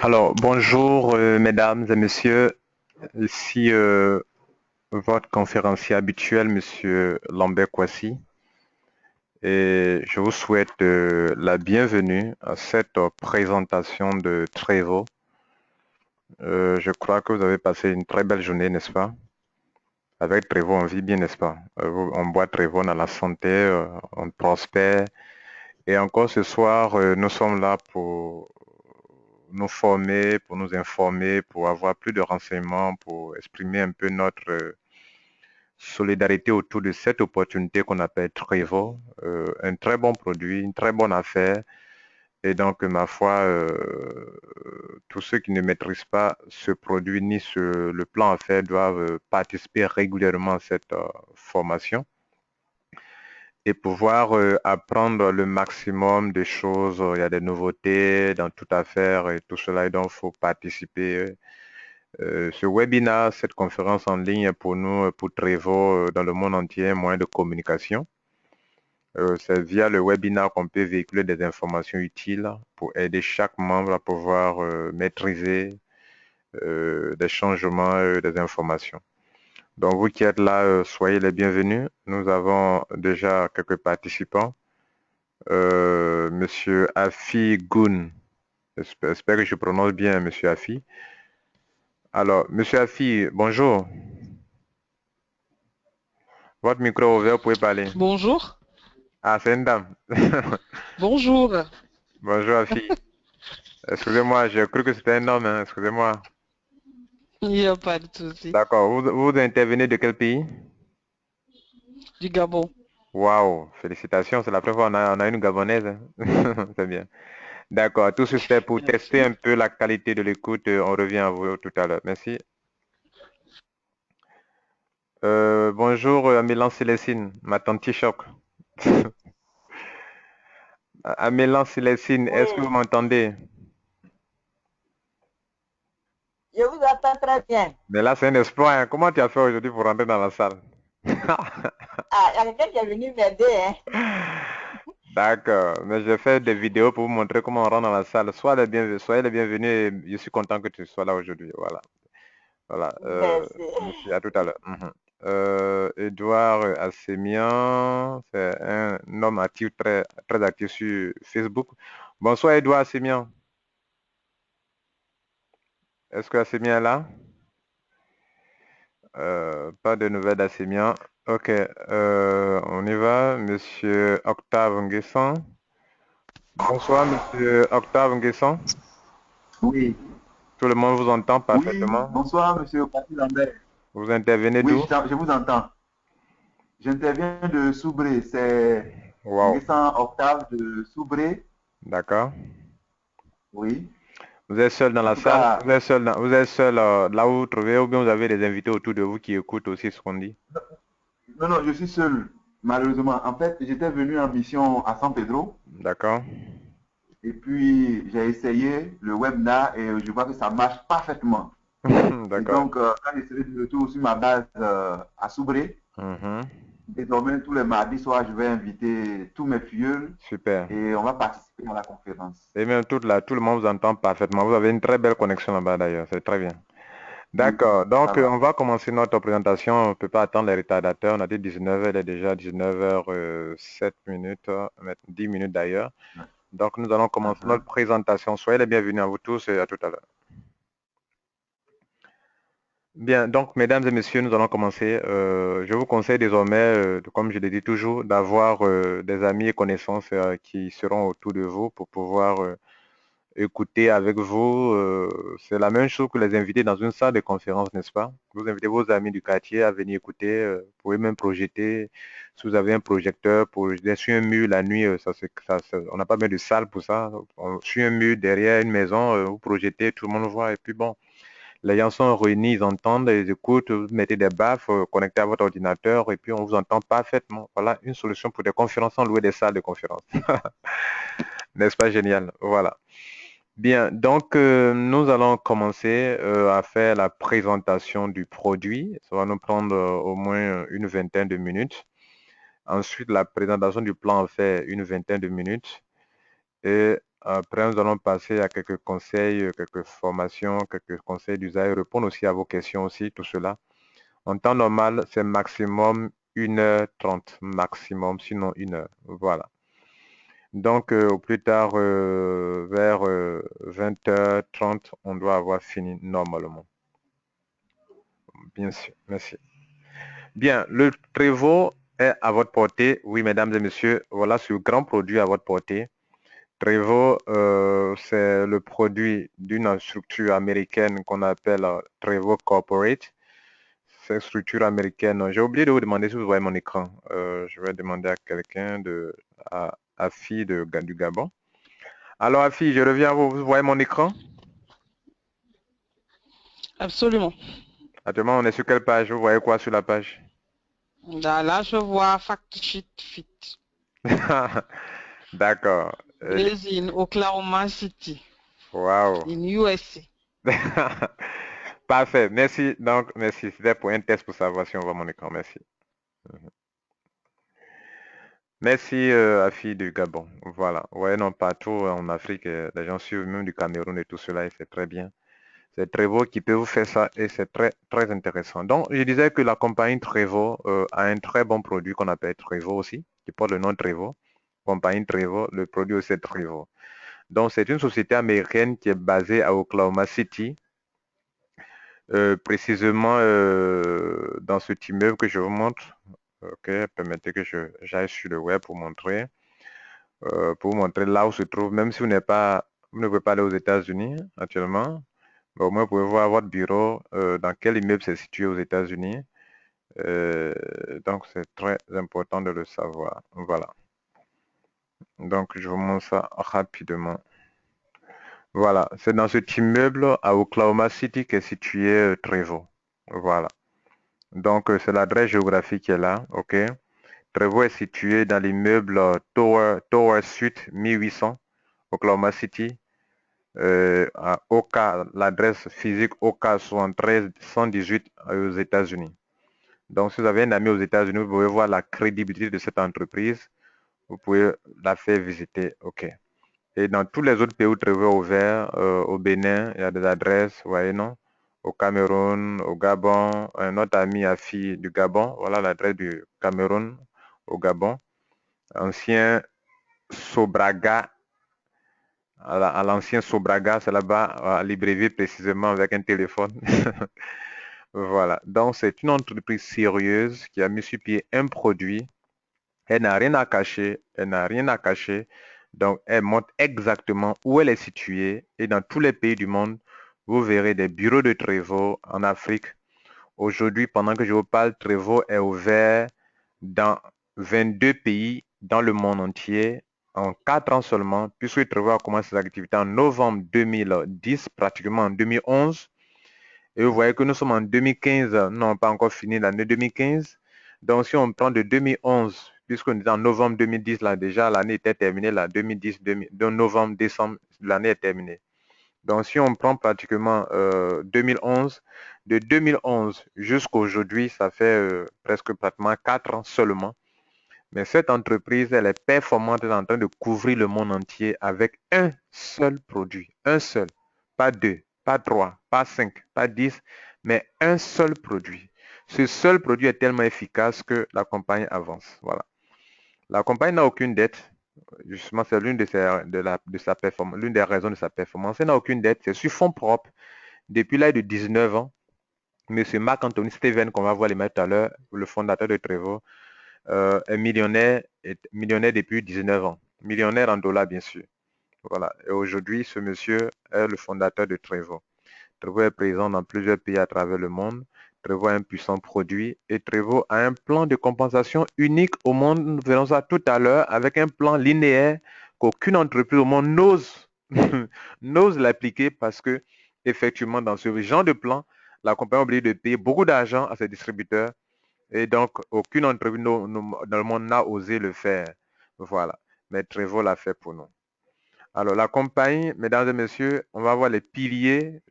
Alors, bonjour mesdames et messieurs, ici votre conférencier habituel, monsieur Lambert Kwasi, et je vous souhaite la bienvenue à cette présentation de Trevo. Je crois que vous avez passé une très belle journée, n'est-ce pas? Avec Trevo, on vit bien, n'est-ce pas? On boit Trevo, on a la santé, on prospère. Et encore ce soir, nous sommes là pour nous former, pour nous informer, pour avoir plus de renseignements, pour exprimer un peu notre solidarité autour de cette opportunité qu'on appelle Trevo. Un très bon produit, une très bonne affaire. Et donc, ma foi, tous ceux qui ne maîtrisent pas ce produit ni le plan à faire doivent participer régulièrement à cette formation et pouvoir apprendre le maximum de choses. Il y a des nouveautés dans toute affaire et tout cela, et donc il faut participer. Ce webinaire, cette conférence en ligne est pour nous, pour Trevo, dans le monde entier, un moyen de communication. C'est via le webinaire qu'on peut véhiculer des informations utiles pour aider chaque membre à pouvoir maîtriser des changements, des informations. Donc, vous qui êtes là, soyez les bienvenus. Nous avons déjà quelques participants. Monsieur Afi Goun. J'espère que je prononce bien, Monsieur Afi. Alors, Monsieur Afi, bonjour. Votre micro est ouvert, vous pouvez parler. Bonjour. Ah, c'est une dame. Bonjour. Bonjour, Afi. Excusez-moi, j'ai cru que c'était un homme, hein. Excusez-moi. Il n'y a pas de souci. D'accord. Vous intervenez de quel pays? Du Gabon. Waouh, félicitations. C'est la première fois qu'on a une Gabonaise, hein. C'est bien. D'accord. Tout ceci c'est pour tester Merci. un peu la qualité de l'écoute. On revient à vous tout à l'heure. Merci. Bonjour, Amélan Célestine, ma tante Choc. Amélan Célestine, est-ce que vous Oui, m'entendez? je vous entends très bien. Mais là, c'est un exploit, hein. Comment tu as fait aujourd'hui pour rentrer dans la salle? Ah, il y a quelqu'un qui est venu m'aider, hein. D'accord. Mais je fais des vidéos pour vous montrer comment on rentre dans la salle. Soyez les bienvenus et je suis content que tu sois là aujourd'hui. Voilà. Voilà. Merci. Merci. À tout à l'heure. Mhm. Edouard Assemian, c'est un homme actif, très, très actif sur Facebook. Bonsoir, Edouard Assemian. Est-ce que Assemian est là? Pas de nouvelles d'Assemian. Ok, on y va. Monsieur Octave Nguessan. Bonsoir, monsieur Octave Nguessan. Oui, Tout le monde vous entend oui, parfaitement. bonsoir, monsieur Papi Lambert. Vous intervenez Oui, d'où? je vous entends. J'interviens de Soubré, c'est Wow, Nguessan Octave de Soubré. d'accord. Oui, Vous êtes seul dans en la tout salle, cas, vous êtes seul là où vous vous trouvez, ou bien vous avez des invités autour de vous qui écoutent aussi ce qu'on dit. non, non, je suis seul, malheureusement. En fait, j'étais venu en mission à San Pedro D'accord. et puis j'ai essayé le webna et je vois que ça marche parfaitement. Et D'accord. donc, quand je serai de retour sur ma base à Soubré, Mhm. désormais, tous les mardis soirs, je vais inviter tous mes filleuls Super. et on va participer à la conférence. Et même tout le monde vous entend parfaitement. Vous avez une très belle connexion là-bas d'ailleurs. C'est très bien. Oui, D'accord. ça Donc, va. on va commencer notre présentation. On ne peut pas attendre les retardateurs. On a dit 19 heures, il est déjà 19h 7 minutes, 10 minutes d'ailleurs. Donc, nous allons commencer notre Uh-huh. présentation. Soyez les bienvenus à vous tous et à tout à l'heure. Bien, donc, mesdames et messieurs, nous allons commencer. Je vous conseille désormais, comme je le dis toujours, d'avoir des amis et connaissances qui seront autour de vous pour pouvoir écouter avec vous. C'est la même chose que les inviter dans une salle de conférence, n'est-ce pas? Vous invitez vos amis du quartier à venir écouter. Vous pouvez même projeter. Si vous avez un projecteur, projeter sur un mur la nuit, on n'a pas besoin de salle pour ça. Sur un mur derrière une maison, vous projetez, tout le monde voit. Et puis bon, les gens sont réunis, ils entendent, ils écoutent, vous mettez des baffes connectés à votre ordinateur et puis on vous entend parfaitement. Voilà une solution pour des conférences sans louer des salles de conférence. N'est-ce pas génial? Voilà. Bien, donc nous allons commencer à faire la présentation du produit. Ça va nous prendre au moins une vingtaine de minutes. Ensuite, la présentation du plan fait une vingtaine de minutes. Et Après, nous allons passer à quelques conseils, quelques formations, quelques conseils d'usage, répondre aussi à vos questions aussi, tout cela. En temps normal, c'est maximum 1h30, maximum, sinon 1 heure. Voilà. Donc, au plus tard, vers 20h30, on doit avoir fini normalement. Bien sûr, merci. Bien, le Trevo est à votre portée. Oui, mesdames et messieurs, voilà ce grand produit à votre portée. Trevo, c'est le produit d'une structure américaine qu'on appelle Trevo Corporate. Cette structure américaine, j'ai oublié de vous demander si vous voyez mon écran. Je vais demander à quelqu'un à Afi du Gabon. Alors Afi, je reviens à vous. Vous voyez mon écran? Absolument. Actuellement, on est sur quelle page? Vous voyez quoi sur la page? Là, je vois Fact Sheet Fit. D'accord. Based in Oklahoma City, Wow. in USA. Parfait. Merci. Donc, merci. C'était pour un test pour savoir si on voit mon écran. Merci. Merci, Afi du Gabon. Voilà. Ouais, non, partout en Afrique, les gens suivent même du Cameroun et tout cela, et c'est très bien. C'est Trevo qui peut vous faire ça et c'est très, très intéressant. Donc, je disais que la compagnie Trevo a un très bon produit qu'on appelle Trevo aussi, qui porte le nom Trevo. Compagnie Trevo, le produit aussi est Trevo. Donc, c'est une société américaine qui est basée à Oklahoma City, précisément dans ce petit immeuble que je vous montre. Ok, permettez que j'aille sur le web pour vous montrer là où se trouve, même si vous n'êtes pas, vous ne pouvez pas aller aux États-Unis actuellement, mais au moins vous pouvez voir votre bureau, dans quel immeuble c'est situé aux États-Unis. Donc c'est très important de le savoir. Voilà. Donc je vous montre ça rapidement. Voilà, c'est dans cet immeuble à Oklahoma City qu'est situé Trevo. Voilà. Donc c'est l'adresse géographique qui est là, ok. Trevo est situé dans l'immeuble Tower Suite 1800, Oklahoma City. À Oka, l'adresse physique Oka 73 118 aux États-Unis. Donc, si vous avez un ami aux États-Unis, vous pouvez voir la crédibilité de cette entreprise. Vous pouvez la faire visiter. OK. Et dans tous les autres pays où vous est ouvert, au Bénin, il y a des adresses, vous voyez, non? Au Cameroun, au Gabon, un autre ami Afi du Gabon. Voilà l'adresse du Cameroun au Gabon. Ancien Sobraga, à l'ancien Sobraga, c'est là-bas, à Libreville précisément, avec un téléphone. Voilà. Donc, c'est une entreprise sérieuse qui a mis sur pied un produit. Elle n'a rien à cacher. Elle n'a rien à cacher. Donc, elle montre exactement où elle est située. Et dans tous les pays du monde, vous verrez des bureaux de Trevo en Afrique. Aujourd'hui, pendant que je vous parle, Trevo est ouvert dans 22 pays dans le monde entier en 4 ans seulement, puisque Trevo a commencé ses activités en novembre 2010, pratiquement en 2011. Et vous voyez que nous sommes en 2015, nous n'avons pas encore fini l'année 2015. Donc, si on prend de 2011, puisqu'on est en novembre 2010, là déjà, l'année était terminée, là, 2010, de novembre, décembre, l'année est terminée. Donc, si on prend pratiquement 2011, de 2011 jusqu'à aujourd'hui, ça fait presque pratiquement 4 ans seulement. Mais cette entreprise, elle est performante, elle est en train de couvrir le monde entier avec un seul produit, un seul, pas deux, pas trois, pas cinq, pas 10, mais un seul produit. Ce seul produit est tellement efficace que la compagnie avance. Voilà. La compagnie n'a aucune dette. Justement, c'est l'une l'une des raisons de sa performance. Elle n'a aucune dette. C'est sur fonds propres. Depuis l'âge de 19 ans, Monsieur Marc-Anthony Steven, qu'on va voir les mettre tout à l'heure, le fondateur de Trevo, est millionnaire depuis 19 ans. Millionnaire en dollars, bien sûr. Voilà. Et aujourd'hui, ce monsieur est le fondateur de Trevo. Trevo est présent dans plusieurs pays à travers le monde. Trevo a un puissant produit et Trevo a un plan de compensation unique au monde. Nous verrons ça tout à l'heure avec un plan linéaire qu'aucune entreprise au monde n'ose l'appliquer parce que, effectivement, dans ce genre de plan, la compagnie est obligée de payer beaucoup d'argent à ses distributeurs et donc aucune entreprise dans le monde n'a osé le faire. Voilà. Mais Trevo l'a fait pour nous. Alors, la compagnie, mesdames et messieurs, on va voir les piliers,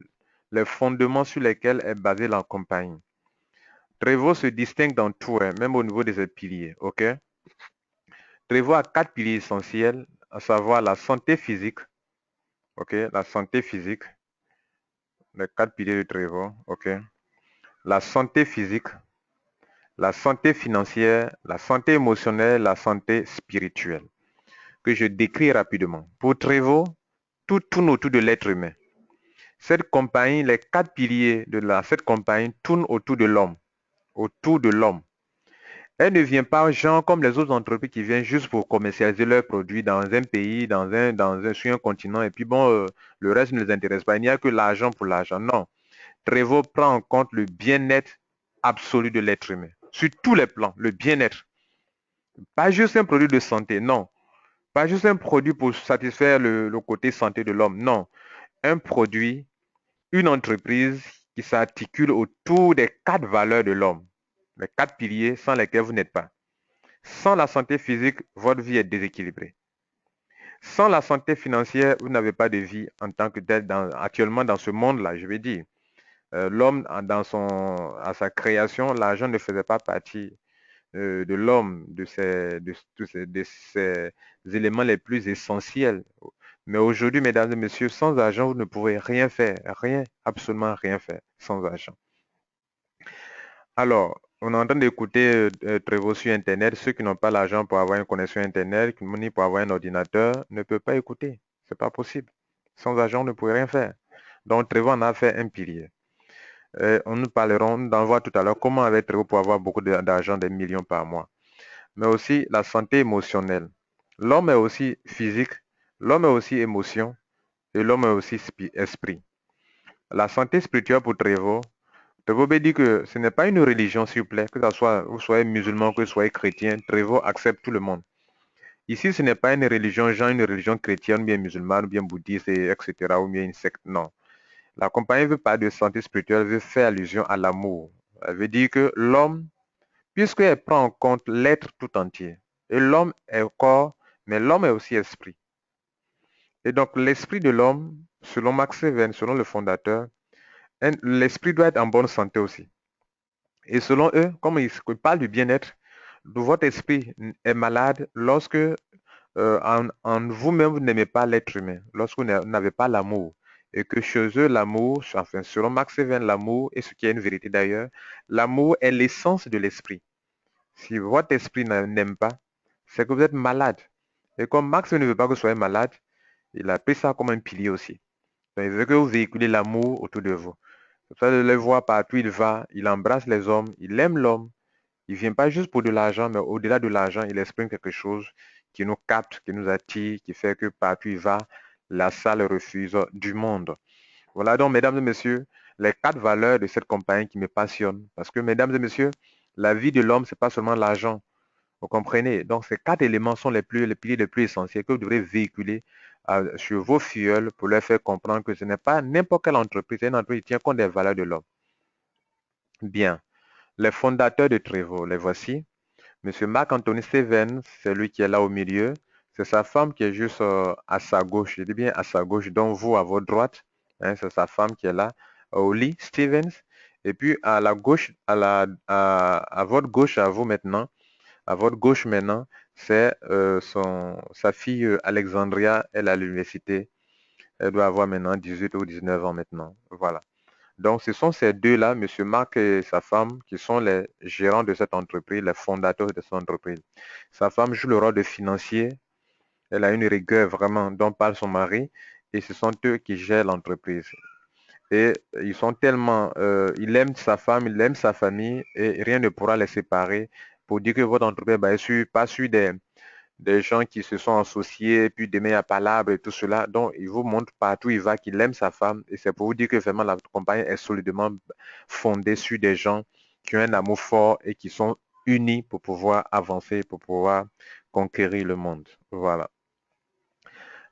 les fondements sur lesquels est basée la compagnie. Trevo se distingue dans tout, même au niveau de ses piliers. Ok. Trevo a 4 piliers essentiels, à savoir la santé physique, ok, la santé physique, les 4 piliers de Trevor, ok, la santé physique, la santé financière, la santé émotionnelle, la santé spirituelle, que je décris rapidement. Pour Trevor, tout tourne autour de l'être humain. Cette compagnie, les 4 piliers de cette compagnie tournent autour de l'homme, autour de l'homme. Elle ne vient pas, genre, comme les autres entreprises qui viennent juste pour commercialiser leurs produits dans un pays, sur un continent, et puis bon, le reste ne les intéresse pas. Il n'y a que l'argent pour l'argent. Non. Trevor prend en compte le bien-être absolu de l'être humain. Sur tous les plans, le bien-être. Pas juste un produit de santé, non. Pas juste un produit pour satisfaire le côté santé de l'homme, non. Un produit, une entreprise qui s'articule autour des 4 valeurs de l'homme. Les 4 piliers sans lesquels vous n'êtes pas. Sans la santé physique, votre vie est déséquilibrée. Sans la santé financière, vous n'avez pas de vie en tant que tel actuellement dans ce monde-là, je vais dire. L'homme, à sa création, l'argent ne faisait pas partie de l'homme, de ces éléments les plus essentiels. Mais aujourd'hui, mesdames et messieurs, sans argent, vous ne pouvez rien faire, rien, absolument rien faire sans argent. Alors, on est en train d'écouter Trevor sur Internet. Ceux qui n'ont pas l'argent pour avoir une connexion Internet, ni pour avoir un ordinateur, ne peuvent pas écouter. C'est pas possible. Sans argent, on ne peut rien faire. Donc, Trevor en a fait un pilier. Nous en voir tout à l'heure comment avec Trevor pour avoir beaucoup d'argent, des millions par mois. Mais aussi la santé émotionnelle. L'homme est aussi physique, l'homme est aussi émotion et l'homme est aussi esprit. La santé spirituelle pour Trevor, Trevor dit que ce n'est pas une religion, s'il vous plaît, que ce soit vous soyez musulman, que vous soyez chrétien, Trevor accepte tout le monde. Ici, ce n'est pas une religion, genre une religion chrétienne, bien musulmane, bien bouddhiste, etc., ou bien une secte, non. La compagnie veut pas de santé spirituelle, veut faire allusion à l'amour. Elle veut dire que l'homme, puisqu'elle prend en compte l'être tout entier, et l'homme est corps, mais l'homme est aussi esprit. Et donc, l'esprit de l'homme, selon Max Weber, selon le fondateur, l'esprit doit être en bonne santé aussi. Et selon eux, comme ils parlent du bien-être, votre esprit est malade lorsque en vous-même, vous n'aimez pas l'être humain, lorsque vous n'avez pas l'amour. Et que chez eux, l'amour, enfin, selon Max Weber, l'amour, et ce qui est une vérité d'ailleurs, l'amour est l'essence de l'esprit. Si votre esprit n'aime pas, c'est que vous êtes malade. Et comme Max ne veut pas que vous soyez malade, il a pris ça comme un pilier aussi. Donc, il veut que vous véhiculez l'amour autour de vous. C'est ça de le voir partout où il va, il embrasse les hommes, il aime l'homme. Il ne vient pas juste pour de l'argent, mais au-delà de l'argent, il exprime quelque chose qui nous capte, qui nous attire, qui fait que partout où il va, la salle refuse du monde. Voilà donc, mesdames et messieurs, les 4 valeurs de cette compagnie qui me passionnent. Parce que, mesdames et messieurs, la vie de l'homme, ce n'est pas seulement l'argent. Vous comprenez? Donc, ces 4 éléments sont les piliers les plus essentiels que vous devrez véhiculer sur vos filleuls pour leur faire comprendre que ce n'est pas n'importe quelle entreprise, c'est une entreprise qui tient compte des valeurs de l'homme. Bien. Les fondateurs de Trevor, les voici. Monsieur Marc-Anthony Stevens, c'est lui qui est là au milieu. C'est sa femme qui est juste à sa gauche. Je dis bien à sa gauche, donc vous à votre droite. Hein, c'est sa femme qui est là. Oli Stevens. Et puis à la gauche, à votre gauche, à vous maintenant, à votre gauche maintenant, c'est sa fille Alexandria, elle est à l'université. Elle doit avoir maintenant 18 ou 19 ans maintenant. Voilà. Donc, ce sont ces deux-là, M. Marc et sa femme, qui sont les gérants de cette entreprise, les fondateurs de cette entreprise. Sa femme joue le rôle de financier. Elle a une rigueur vraiment dont parle son mari. Et ce sont eux qui gèrent l'entreprise. Et ils sont tellement... il aime sa femme, il aime sa famille et rien ne pourra les séparer pour dire que votre entreprise est pas sur des gens qui se sont associés, puis demain à palabre et tout cela. Donc, il vous montre partout où il va qu'il aime sa femme. Et c'est pour vous dire que vraiment la compagnie est solidement fondée sur des gens qui ont un amour fort et qui sont unis pour pouvoir avancer, pour pouvoir conquérir le monde. Voilà.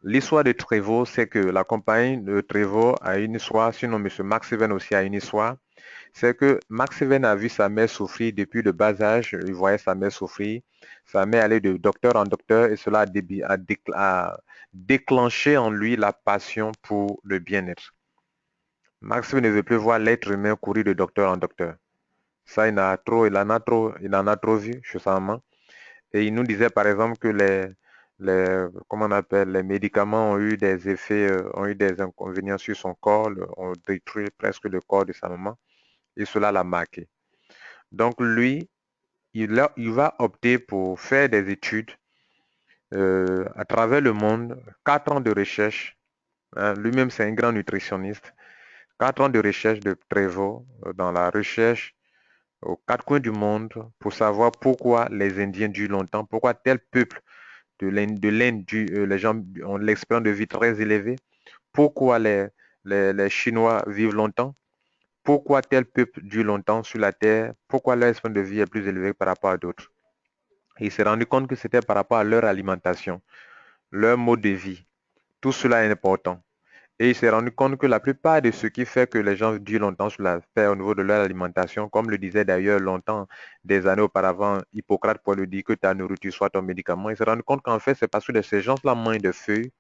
L'histoire de Trevor, c'est que la compagnie de Trevor a une histoire, sinon M. Max Seven aussi a une histoire. C'est que Max Seven a vu sa mère souffrir depuis le bas âge. Il voyait sa mère souffrir. Sa mère allait de docteur en docteur et cela a déclenché en lui la passion pour le bien-être. Max Seven ne veut plus voir l'être humain courir de docteur en docteur. Ça, il en a trop vu chez sa maman. Et il nous disait par exemple que comment on appelle, les médicaments ont eu des effets, ont eu des inconvénients sur son corps, ont détruit presque le corps de sa maman et cela l'a marqué. Donc lui, il va opter pour faire des études à travers le monde, 4 ans de recherche. Hein, lui-même, c'est un grand nutritionniste. 4 ans de recherche de Prévost dans la recherche aux 4 coins du monde pour savoir pourquoi les Indiens durent longtemps, pourquoi tel peuple de l'Inde, les gens ont l'espérance de vie très élevée, pourquoi les Chinois vivent longtemps, pourquoi tel peuple dure longtemps sur la terre, pourquoi leur espérance de vie est plus élevée par rapport à d'autres. Il s'est rendu compte que c'était par rapport à leur alimentation, leur mode de vie. Tout cela est important. Et il s'est rendu compte que la plupart de ce qui fait que les gens durent longtemps sur la terre au niveau de leur alimentation, comme le disait d'ailleurs longtemps, des années auparavant, Hippocrate pour le dire que ta nourriture soit ton médicament, il s'est rendu compte qu'en fait, c'est parce que ces gens-là mangent de feuilles,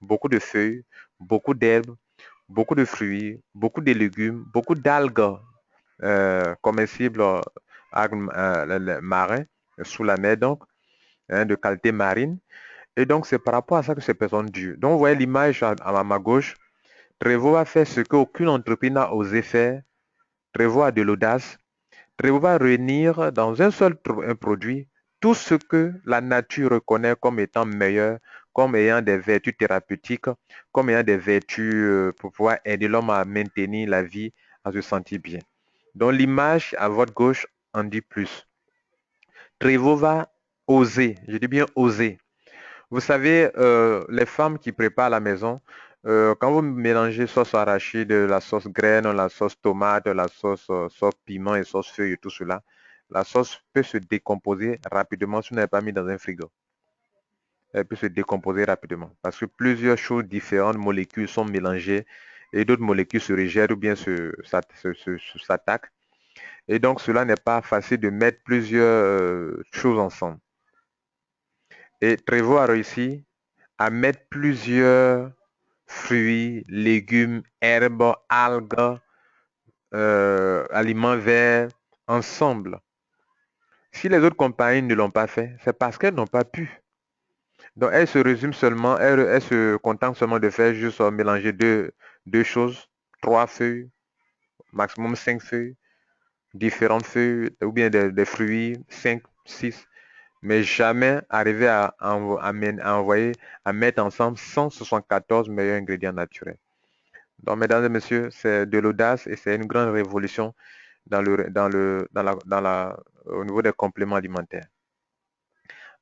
beaucoup d'herbes, beaucoup de fruits, beaucoup de légumes, beaucoup d'algues comestibles marins, sous la mer donc, hein, de qualité marine. Et donc, c'est par rapport à ça que ces personnes durent. Donc, vous voyez l'image à ma gauche. Prévost va faire ce qu'aucune entreprise n'a osé faire. Prévost a de l'audace. Prévost va réunir dans un seul produit tout ce que la nature reconnaît comme étant meilleur, comme ayant des vertus thérapeutiques, comme ayant des vertus pour pouvoir aider l'homme à maintenir la vie, à se sentir bien. Donc l'image à votre gauche en dit plus. Prévost va oser, je dis bien oser. Vous savez, les femmes qui préparent à la maison, quand vous mélangez sauce arachide, la sauce graine, la sauce tomate, la sauce piment et sauce feuille et tout cela, la sauce peut se décomposer rapidement si vous n'avez pas mis dans un frigo. Elle peut se décomposer rapidement parce que plusieurs choses différentes, molécules sont mélangées et d'autres molécules se rejettent ou bien s'attaquent. Et donc, cela n'est pas facile de mettre plusieurs choses ensemble. Et Prévost a réussi à mettre plusieurs fruits, légumes, herbes, algues, aliments verts ensemble. Si les autres compagnies ne l'ont pas fait, c'est parce qu'elles n'ont pas pu. Donc, elles se résument seulement, elles se contentent seulement de faire juste mélanger deux choses, 3 feuilles, maximum 5 feuilles, différentes feuilles, ou bien des fruits, 5, 6, mais jamais arriver à mettre ensemble 174 meilleurs ingrédients naturels. Donc, mesdames et messieurs, c'est de l'audace et c'est une grande révolution au niveau des compléments alimentaires.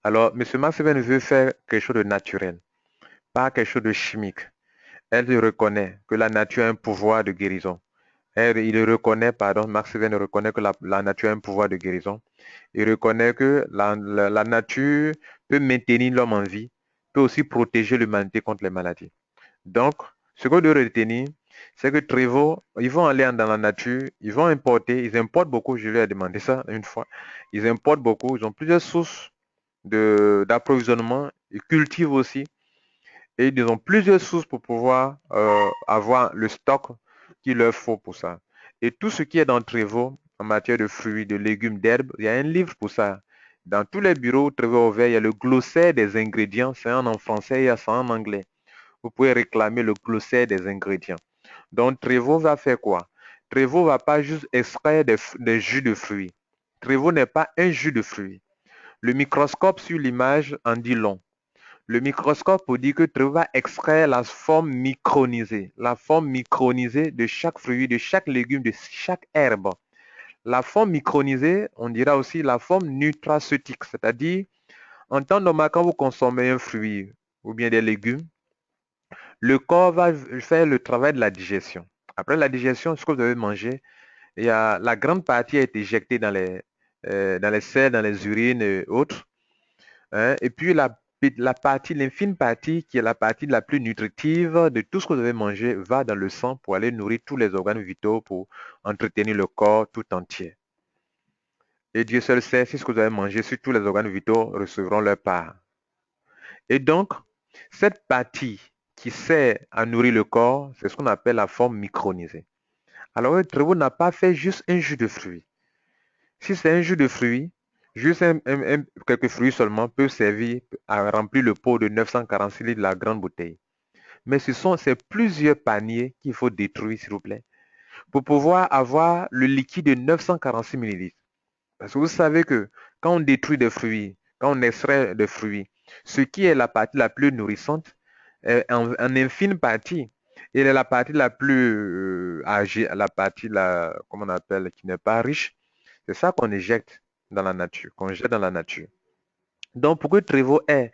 Alors, M. Max Weber veut faire quelque chose de naturel, pas quelque chose de chimique. Elle reconnaît que la nature a un pouvoir de guérison. Max Weber reconnaît que la nature a un pouvoir de guérison. Il reconnaît que la nature peut maintenir l'homme en vie, peut aussi protéger l'humanité contre les maladies. Donc, ce qu'on doit retenir, c'est que Prévost, ils vont aller dans la nature, ils vont importer, ils importent beaucoup, je lui ai demandé ça une fois, ils importent beaucoup, ils ont plusieurs sources d'approvisionnement, ils cultivent aussi, et ils ont plusieurs sources pour pouvoir avoir le stock qu'il leur faut pour ça. Et tout ce qui est dans Prévost, en matière de fruits, de légumes, d'herbes, il y a un livre pour ça. Dans tous les bureaux Prévost ouvert, il y a le glossaire des ingrédients, c'est en français et il y a ça en anglais. Vous pouvez réclamer le glossaire des ingrédients. Donc, Prévost va faire quoi? Prévost ne va pas juste extraire des jus de fruits. Prévost n'est pas un jus de fruits. Le microscope sur l'image en dit long. Le microscope vous dit que Prévost va extraire la forme micronisée. La forme micronisée de chaque fruit, de chaque légume, de chaque herbe. La forme micronisée, on dira aussi la forme nutraceutique. C'est-à-dire, en temps normal, quand vous consommez un fruit ou bien des légumes, le corps va faire le travail de la digestion. Après la digestion, ce que vous avez mangé, la grande partie est éjectée dans les selles, dans les urines et autres. Hein, et puis l'infime partie, qui est la partie la plus nutritive de tout ce que vous avez mangé, va dans le sang pour aller nourrir tous les organes vitaux, pour entretenir le corps tout entier. Et Dieu seul sait si ce que vous avez mangé, si tous les organes vitaux recevront leur part. Et donc, cette partie qui sert à nourrir le corps, c'est ce qu'on appelle la forme micronisée. Alors, Prévost n'a pas fait juste un jus de fruits. Si c'est un jus de fruits, Juste quelques fruits seulement peuvent servir à remplir le pot de 946 litres de la grande bouteille. Mais c'est plusieurs paniers qu'il faut détruire, s'il vous plaît, pour pouvoir avoir le liquide de 946 millilitres. Parce que vous savez que quand on détruit des fruits, quand on extrait des fruits, ce qui est la partie la plus nourrissante, en infime partie, et la partie la plus âgée, la partie comment on appelle, qui n'est pas riche, c'est ça qu'on éjecte dans la nature, qu'on jette dans la nature. Donc, pour que Trevo ait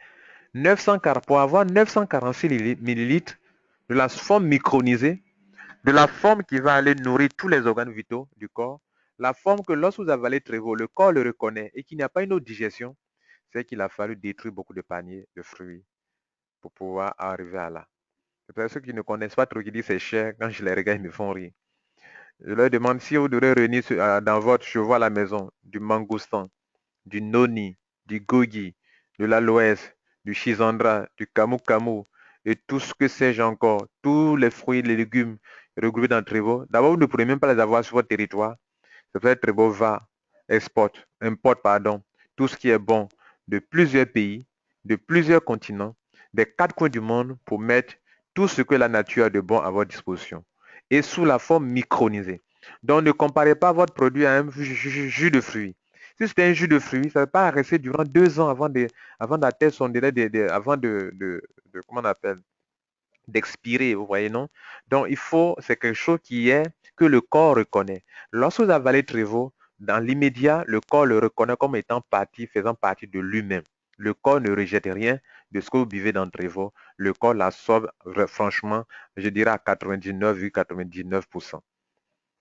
940, pour avoir 946 millilitres de la forme micronisée, de la forme qui va aller nourrir tous les organes vitaux du corps, la forme que lorsque vous avalez Trevo, le corps le reconnaît et qu'il n'y a pas une autre digestion, c'est qu'il a fallu détruire beaucoup de paniers de fruits pour pouvoir arriver à là. C'est pour ceux qui ne connaissent pas trop, qui disent c'est cher, quand je les regarde, ils me font rire. Je leur demande si vous devrez réunir dans votre cheval à la maison du mangoustan, du noni, du gogi, de l'aloès, du chisandra, du camu et tout ce que sais-je encore, tous les fruits et les légumes regroupés dans Trevo. D'abord, vous ne pourrez même pas les avoir sur votre territoire. C'est pour ça que Trevo importe, tout ce qui est bon de plusieurs pays, de plusieurs continents, des quatre coins du monde pour mettre tout ce que la nature a de bon à votre disposition et sous la forme micronisée. Donc, ne comparez pas votre produit à un jus de fruits. Si c'était un jus de fruits, ça ne va pas rester durant 2 ans avant d'atteindre son délai, avant comment on appelle, d'expirer, vous voyez, non? Donc, c'est quelque chose que le corps reconnaît. Lorsque vous avalez Trevo, dans l'immédiat, le corps le reconnaît comme étant faisant partie de lui-même. Le corps ne rejette rien de ce que vous buvez dans Trevo. Le corps l'absorbe, franchement, je dirais à 99,99%.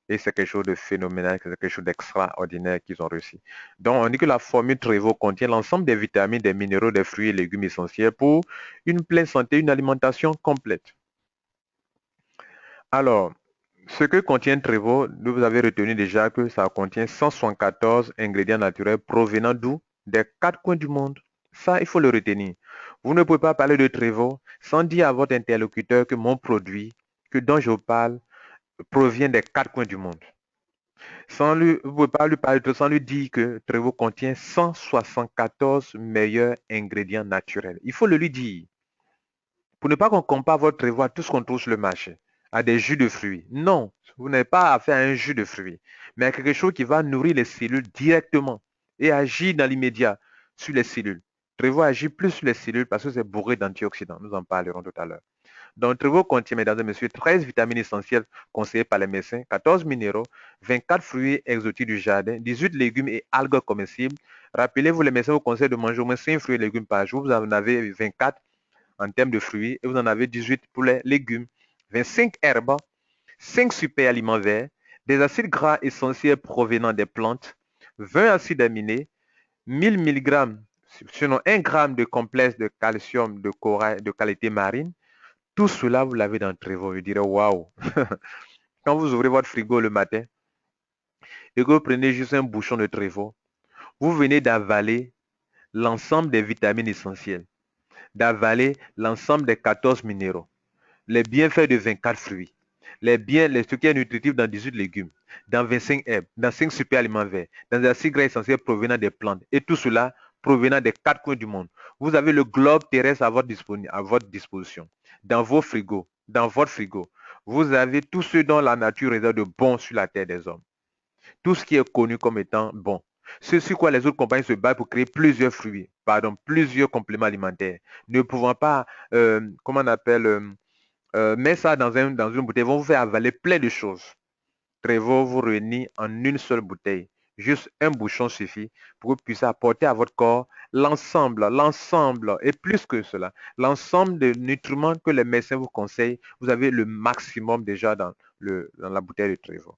Et c'est quelque chose de phénoménal, c'est quelque chose d'extraordinaire qu'ils ont réussi. Donc, on dit que la formule Trevo contient l'ensemble des vitamines, des minéraux, des fruits et légumes essentiels pour une pleine santé, une alimentation complète. Alors, ce que contient Trevo, vous avez retenu déjà que ça contient 174 ingrédients naturels provenant d'où? Des quatre coins du monde. Ça, il faut le retenir. Vous ne pouvez pas parler de Trevo sans dire à votre interlocuteur que mon produit, dont je vous parle, provient des quatre coins du monde. Vous ne pouvez pas lui parler sans lui dire que Trevo contient 174 meilleurs ingrédients naturels. Il faut le lui dire. Pour ne pas qu'on compare votre Trevo à tout ce qu'on trouve sur le marché, à des jus de fruits. Non, vous n'avez pas affaire à un jus de fruits, mais à quelque chose qui va nourrir les cellules directement et agir dans l'immédiat sur les cellules. Trevo agit plus sur les cellules parce que c'est bourré d'antioxydants. Nous en parlerons tout à l'heure. Donc, Trevo contient, mesdames et messieurs, 13 vitamines essentielles conseillées par les médecins, 14 minéraux, 24 fruits exotiques du jardin, 18 légumes et algues comestibles. Rappelez-vous, les médecins vous conseillent de manger au moins 5 fruits et légumes par jour. Vous en avez 24 en termes de fruits et vous en avez 18 pour les légumes, 25 herbes, 5 super aliments verts, des acides gras essentiels provenant des plantes, 20 acides aminés, 1000 mg, sinon 1 g de complexe de calcium de corail de qualité marine. Tout cela, vous l'avez dans Trevo. Je dirais, waouh! Quand vous ouvrez votre frigo le matin et que vous prenez juste un bouchon de Trevo, vous venez d'avaler l'ensemble des vitamines essentielles, d'avaler l'ensemble des 14 minéraux, les bienfaits de 24 fruits, ce qui est nutritif dans 18 légumes, dans 25 herbes, dans 5 super aliments verts, dans des acides gras essentiels provenant des plantes, et tout cela provenant des quatre coins du monde. Vous avez le globe terrestre à votre disposition, dans vos frigos, dans votre frigo. Vous avez tout ce dont la nature réserve de bon sur la terre des hommes. Tout ce qui est connu comme étant bon. Ce sur quoi les autres compagnies se battent pour créer plusieurs plusieurs compléments alimentaires. Ne pouvant pas, comment on appelle, mettre ça dans une bouteille, vont vous faire avaler plein de choses. Trevo vous réunit en une seule bouteille. Juste un bouchon suffit pour que vous puissiez apporter à votre corps l'ensemble, et plus que cela, l'ensemble de nutriments que les médecins vous conseillent. Vous avez le maximum déjà dans la bouteille de Trevo.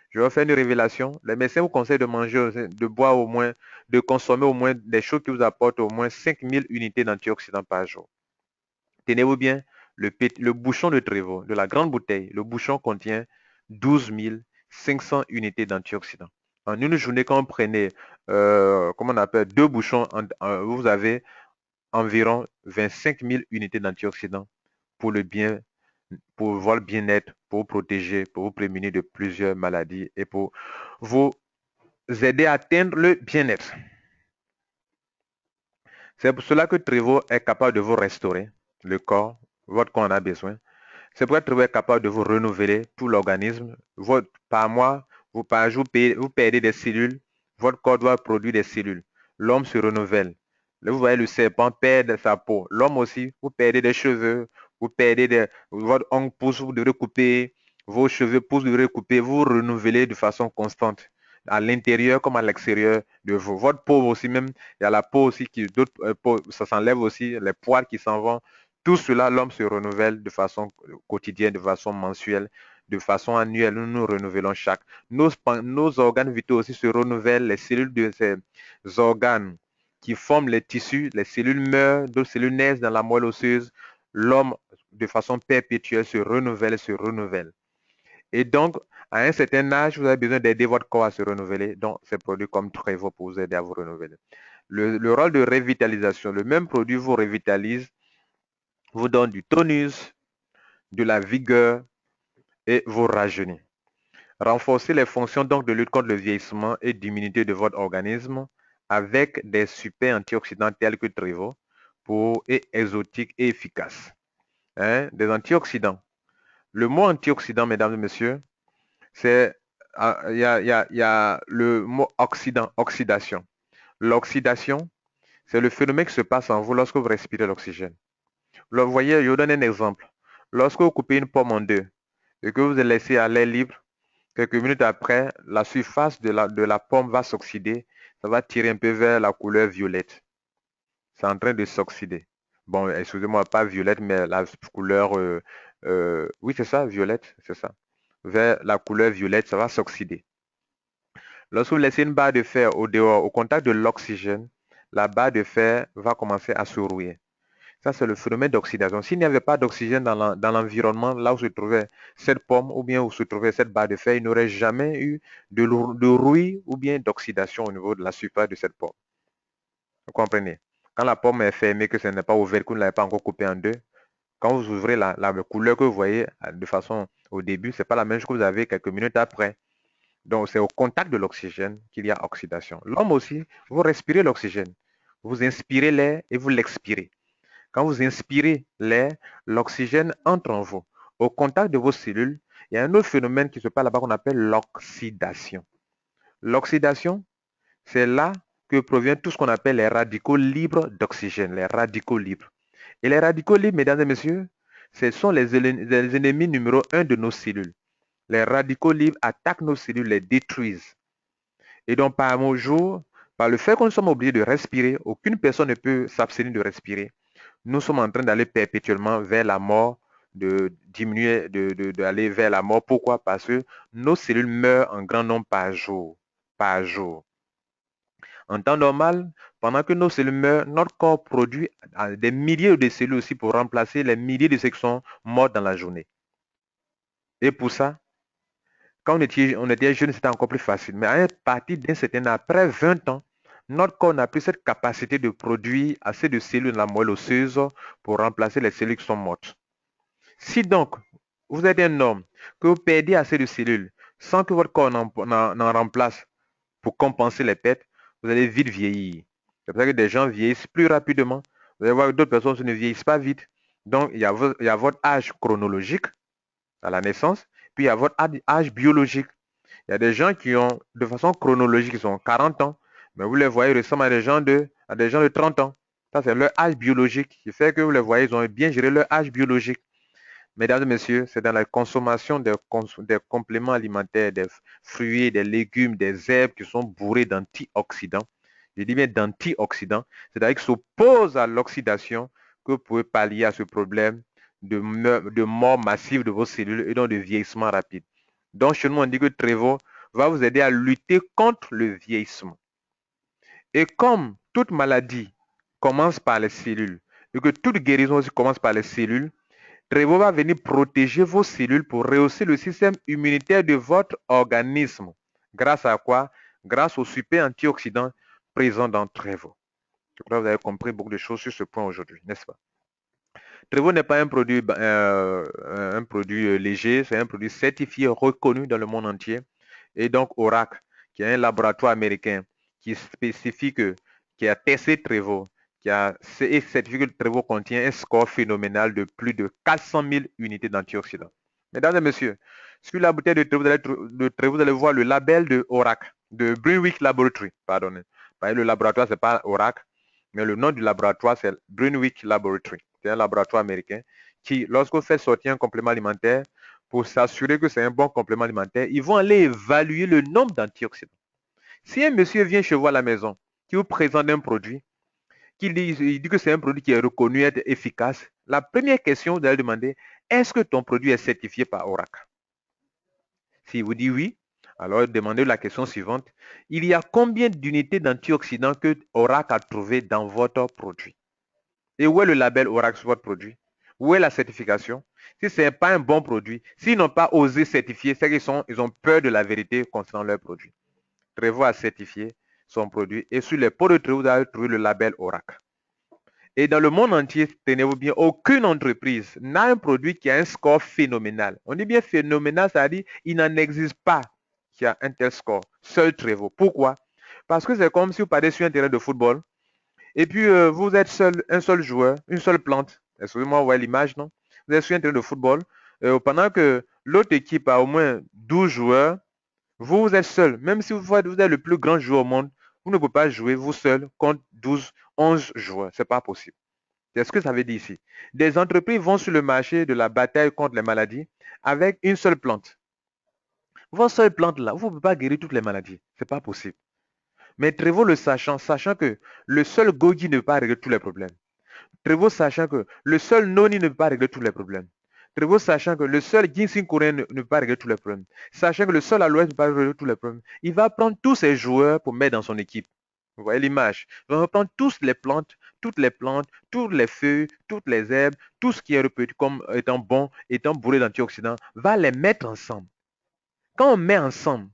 Je vais faire une révélation. Les médecins vous conseillent de manger, de consommer au moins des choses qui vous apportent au moins 5000 unités d'antioxydants par jour. Tenez-vous bien, le bouchon de Trevo, de la grande bouteille, le bouchon contient 12 500 unités d'antioxydants. En une journée, quand vous prenez, comment on appelle, 2 bouchons, vous avez environ 25 000 unités d'antioxydants pour voir le bien-être, pour vous protéger, pour vous prémunir de plusieurs maladies et pour vous aider à atteindre le bien-être. C'est pour cela que Trevo est capable de vous restaurer le corps, votre corps en a besoin. C'est pourquoi Trevo est capable de vous renouveler tout l'organisme. Par mois, par jour, vous perdez des cellules. Votre corps doit produire des cellules. L'homme se renouvelle. Là, vous voyez le serpent perdre sa peau. L'homme aussi, vous perdez des cheveux, votre ongle pousse, vous devez couper, vos cheveux poussent, vous devez couper, vous renouvelez de façon constante, à l'intérieur comme à l'extérieur de vous. Votre peau aussi même, il y a la peau aussi qui, d'autres peaux, ça s'enlève aussi, les poils qui s'en vont. Tout cela, l'homme se renouvelle de façon quotidienne, de façon mensuelle, de façon annuelle. Nous nous renouvelons chaque. Nos organes vitaux aussi se renouvellent. Les cellules de ces organes qui forment les tissus, les cellules meurent, d'autres cellules naissent dans la moelle osseuse. L'homme, de façon perpétuelle, se renouvelle, se renouvelle. Et donc, à un certain âge, vous avez besoin d'aider votre corps à se renouveler. Donc, ces produits comme Trevo pour vous aider à vous renouveler. Le rôle de revitalisation, le même produit vous revitalise, vous donne du tonus, de la vigueur et vous rajeunit. Renforcez les fonctions donc de lutte contre le vieillissement et d'immunité de votre organisme avec des super antioxydants tels que Trevo et exotiques et efficaces. Des antioxydants. Le mot antioxydant, mesdames et messieurs, c'est il y a le mot oxydation. L'oxydation, c'est le phénomène qui se passe en vous lorsque vous respirez l'oxygène. Vous voyez, je vous donne un exemple. Lorsque vous coupez une pomme en deux et que vous la laissez à l'air libre, quelques minutes après, la surface de la pomme va s'oxyder. Ça va tirer un peu vers la couleur violette. C'est en train de s'oxyder. Bon, excusez-moi, pas violette, mais la couleur... oui, c'est ça, violette, c'est ça. Vers la couleur violette, ça va s'oxyder. Lorsque vous laissez une barre de fer au dehors, au contact de l'oxygène, la barre de fer va commencer à se rouiller. Ça, c'est le phénomène d'oxydation. S'il n'y avait pas d'oxygène dans l'environnement, là où se trouvait cette pomme ou bien où se trouvait cette barre de fer, il n'aurait jamais eu de rouille ou bien d'oxydation au niveau de la surface de cette pomme. Vous comprenez? Quand la pomme est fermée, que ce n'est pas ouvert, que vous ne l'avez pas encore coupée en deux, quand vous ouvrez la couleur que vous voyez de façon au début, ce n'est pas la même chose que vous avez quelques minutes après. Donc, c'est au contact de l'oxygène qu'il y a oxydation. L'homme aussi, vous respirez l'oxygène. Vous inspirez l'air et vous l'expirez. Quand vous inspirez l'air, l'oxygène entre en vous. Au contact de vos cellules, il y a un autre phénomène qui se passe là-bas qu'on appelle l'oxydation. L'oxydation, c'est là que provient tout ce qu'on appelle les radicaux libres d'oxygène, les radicaux libres. Et les radicaux libres, mesdames et messieurs, ce sont les ennemis numéro 1 de nos cellules. Les radicaux libres attaquent nos cellules, les détruisent. Et donc, par mon jour, par le fait que nous sommes obligés de respirer, aucune personne ne peut s'abstenir de respirer. Nous sommes en train d'aller perpétuellement vers la mort, d'aller vers la mort. Pourquoi? Parce que nos cellules meurent en grand nombre par jour. Par jour. En temps normal, pendant que nos cellules meurent, notre corps produit des milliers de cellules aussi pour remplacer les milliers de cellules qui sont mortes dans la journée. Et pour ça, quand on était jeune, c'était encore plus facile. Mais à partir d'un certain âge, après 20 ans, notre corps n'a plus cette capacité de produire assez de cellules dans la moelle osseuse pour remplacer les cellules qui sont mortes. Si donc, vous êtes un homme, que vous perdez assez de cellules sans que votre corps n'en remplace pour compenser les pertes, vous allez vite vieillir. C'est pour ça que des gens vieillissent plus rapidement. Vous allez voir que d'autres personnes ne vieillissent pas vite. Donc, il y a votre âge chronologique à la naissance, puis il y a votre âge biologique. Il y a des gens qui ont, de façon chronologique, ils ont 40 ans, mais vous les voyez ressemblent à des gens de 30 ans. Ça, c'est leur âge biologique qui fait que vous les voyez, ils ont bien géré leur âge biologique. Mesdames et messieurs, c'est dans la consommation des compléments alimentaires, des fruits, des légumes, des herbes qui sont bourrés d'antioxydants. Je dis bien d'antioxydants, c'est-à-dire qui s'opposent à l'oxydation, que vous pouvez pallier à ce problème de mort massive de vos cellules et donc de vieillissement rapide. Donc, chez nous, on dit que Trevo va vous aider à lutter contre le vieillissement. Et comme toute maladie commence par les cellules, et que toute guérison aussi commence par les cellules, Trevo va venir protéger vos cellules pour rehausser le système immunitaire de votre organisme. Grâce à quoi? Grâce aux super antioxydants présents dans Trevo. Je crois que vous avez compris beaucoup de choses sur ce point aujourd'hui, n'est-ce pas? Trevo n'est pas un produit léger, c'est un produit certifié, reconnu dans le monde entier. Et donc, Oracle, qui est un laboratoire américain qui a testé Trevo, et certifie que le Trevo contient un score phénoménal de plus de 400 000 unités d'antioxydants. Mesdames et messieurs, sur la bouteille de Trevo, vous allez voir le label de ORAC, de Brunwick Laboratory, pardonnez. Le laboratoire, c'est pas ORAC, mais le nom du laboratoire, c'est Brunwick Laboratory. C'est un laboratoire américain qui, lorsque vous faites sortir un complément alimentaire, pour s'assurer que c'est un bon complément alimentaire, ils vont aller évaluer le nombre d'antioxydants. Si un monsieur vient chez vous à la maison, qui vous présente un produit, il dit que c'est un produit qui est reconnu être efficace, la première question, vous allez demander, est-ce que ton produit est certifié par ORAC? S'il vous dit oui, alors demandez la question suivante. Il y a combien d'unités d'antioxydants que ORAC a trouvé dans votre produit? Et où est le label ORAC sur votre produit? Où est la certification? Si ce n'est pas un bon produit, s'ils n'ont pas osé certifier, c'est qu'ils ont peur de la vérité concernant leur produit. Trevo a certifié son produit et sur les pots de Trevo, vous allez trouver le label ORAC. Et dans le monde entier, tenez-vous bien, aucune entreprise n'a un produit qui a un score phénoménal. On dit bien phénoménal, c'est-à-dire qu'il n'en existe pas qui a un tel score. Seul Trevo. Pourquoi? Parce que c'est comme si vous partez sur un terrain de football et puis vous êtes un seul joueur, une seule plante. Excusez-moi, vous voyez l'image, non? Vous êtes sur un terrain de football pendant que l'autre équipe a au moins 12 joueurs. Vous êtes seul. Même si vous êtes le plus grand joueur au monde, vous ne pouvez pas jouer vous seul contre 12, 11 joueurs. Ce n'est pas possible. C'est ce que ça veut dire ici. Des entreprises vont sur le marché de la bataille contre les maladies avec une seule plante. Votre seule plante là, vous ne pouvez pas guérir toutes les maladies. Ce n'est pas possible. Mais Trevo le sachant que le seul Goji ne peut pas régler tous les problèmes. Trevo sachant que le seul Noni ne peut pas régler tous les problèmes. Trevo sachant que le seul ginseng coréen ne peut pas régler tous les problèmes. Sachant que le seul aloès ne peut pas régler tous les problèmes. Il va prendre tous ses joueurs pour mettre dans son équipe. Vous voyez l'image. Il va reprendre toutes les plantes, toutes les feuilles, toutes les herbes, tout ce qui est repéré comme étant bon, étant bourré d'antioxydants, va les mettre ensemble. Quand on met ensemble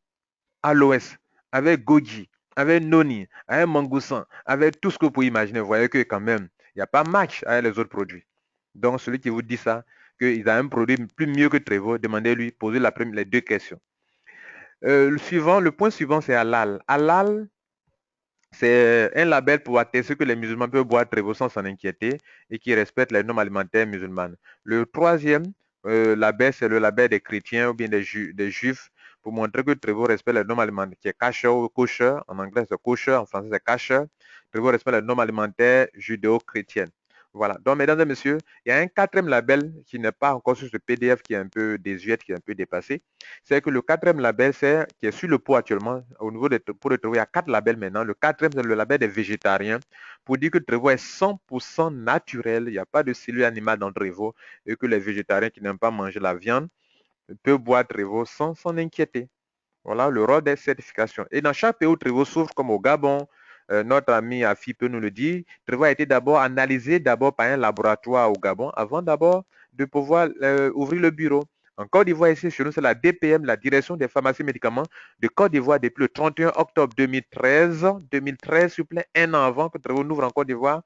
aloès avec goji, avec noni, avec mangousan, avec tout ce que vous pouvez imaginer, vous voyez que quand même, il n'y a pas match avec les autres produits. Donc, celui qui vous dit ça, qu'il a un produit plus mieux que Trevo, demandez-lui, posez les deux questions. Le point suivant, c'est halal. Halal, c'est un label pour attester que les musulmans peuvent boire Trevo sans s'en inquiéter et qui respectent les normes alimentaires musulmanes. Le troisième label, c'est le label des chrétiens ou bien des juifs pour montrer que Trevo respecte les normes alimentaires, qui est kasher ou kosher. En anglais, c'est kosher, en français, c'est kasher. Trevo respecte les normes alimentaires judéo-chrétiennes. Voilà. Donc, mesdames et messieurs, il y a un quatrième label qui n'est pas encore sur ce PDF, qui est un peu désuète, qui est un peu dépassé. C'est que le quatrième label, qui est sur le pot actuellement, au niveau des pots de Trevo, il y a 4 labels maintenant. Le quatrième, c'est le label des végétariens, pour dire que Trevo est 100% naturel. Il n'y a pas de cellule animale dans Trevo, et que les végétariens qui n'aiment pas manger la viande peuvent boire Trevo sans s'en inquiéter. Voilà le rôle des certifications. Et dans chaque pays où Trevo s'ouvre, comme au Gabon, notre ami Afi peut nous le dire, Trevo a été d'abord analysé par un laboratoire au Gabon avant d'abord de pouvoir ouvrir le bureau. En Côte d'Ivoire, ici, chez nous, c'est la DPM, la Direction des pharmacies et médicaments de Côte d'Ivoire, depuis le 31 octobre 2013. 2013, s'il vous plaît, un an avant que Trevo n'ouvre en Côte d'Ivoire,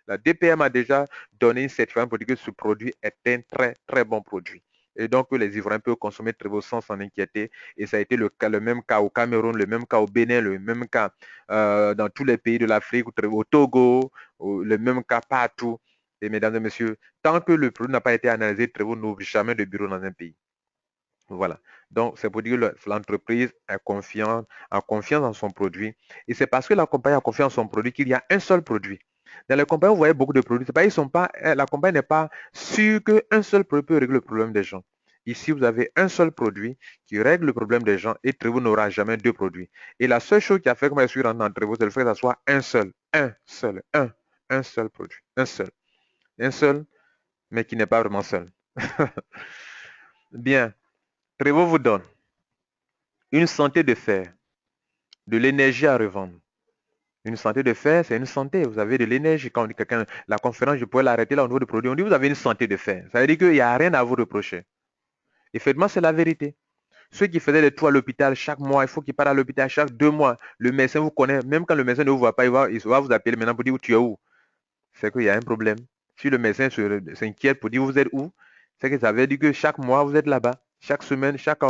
la DPM a déjà donné une certification pour dire que ce produit est un très, très bon produit. Et donc, les Ivoiriens peuvent consommer Trevo sans s'en inquiéter. Et ça a été le même cas au Cameroun, le même cas au Bénin, le même cas dans tous les pays de l'Afrique, au Togo, le même cas partout. Et mesdames et messieurs, tant que le produit n'a pas été analysé, Trevo n'ouvre jamais de bureau dans un pays. Voilà. Donc, c'est pour dire que l'entreprise a confiance en son produit. Et c'est parce que la compagnie a confiance en son produit qu'il y a un seul produit. Dans les compagnies, vous voyez beaucoup de produits. La compagnie n'est pas sûre qu'un seul produit peut régler le problème des gens. Ici, vous avez un seul produit qui règle le problème des gens et Trevo n'aura jamais deux produits. Et la seule chose qui a fait que je suis rentré dans Trevo, c'est le fait que ça soit un seul produit. Un seul, mais qui n'est pas vraiment seul. Bien. Trevo vous donne une santé de fer, de l'énergie à revendre. Une santé de fer, c'est une santé. Vous avez de l'énergie. Quand on dit quelqu'un, la conférence, je pourrais l'arrêter là au niveau du produit. On dit, vous avez une santé de fer. Ça veut dire qu'il n'y a rien à vous reprocher. Effectivement, c'est la vérité. Ceux qui faisaient des tours à l'hôpital chaque mois, il faut qu'ils partent à l'hôpital chaque 2 mois. Le médecin vous connaît. Même quand le médecin ne vous voit pas, il va vous appeler maintenant pour dire où tu es où. C'est qu'il y a un problème. Si le médecin s'inquiète pour dire vous êtes où, c'est que ça veut dire que chaque mois, vous êtes là-bas. Chaque semaine, chaque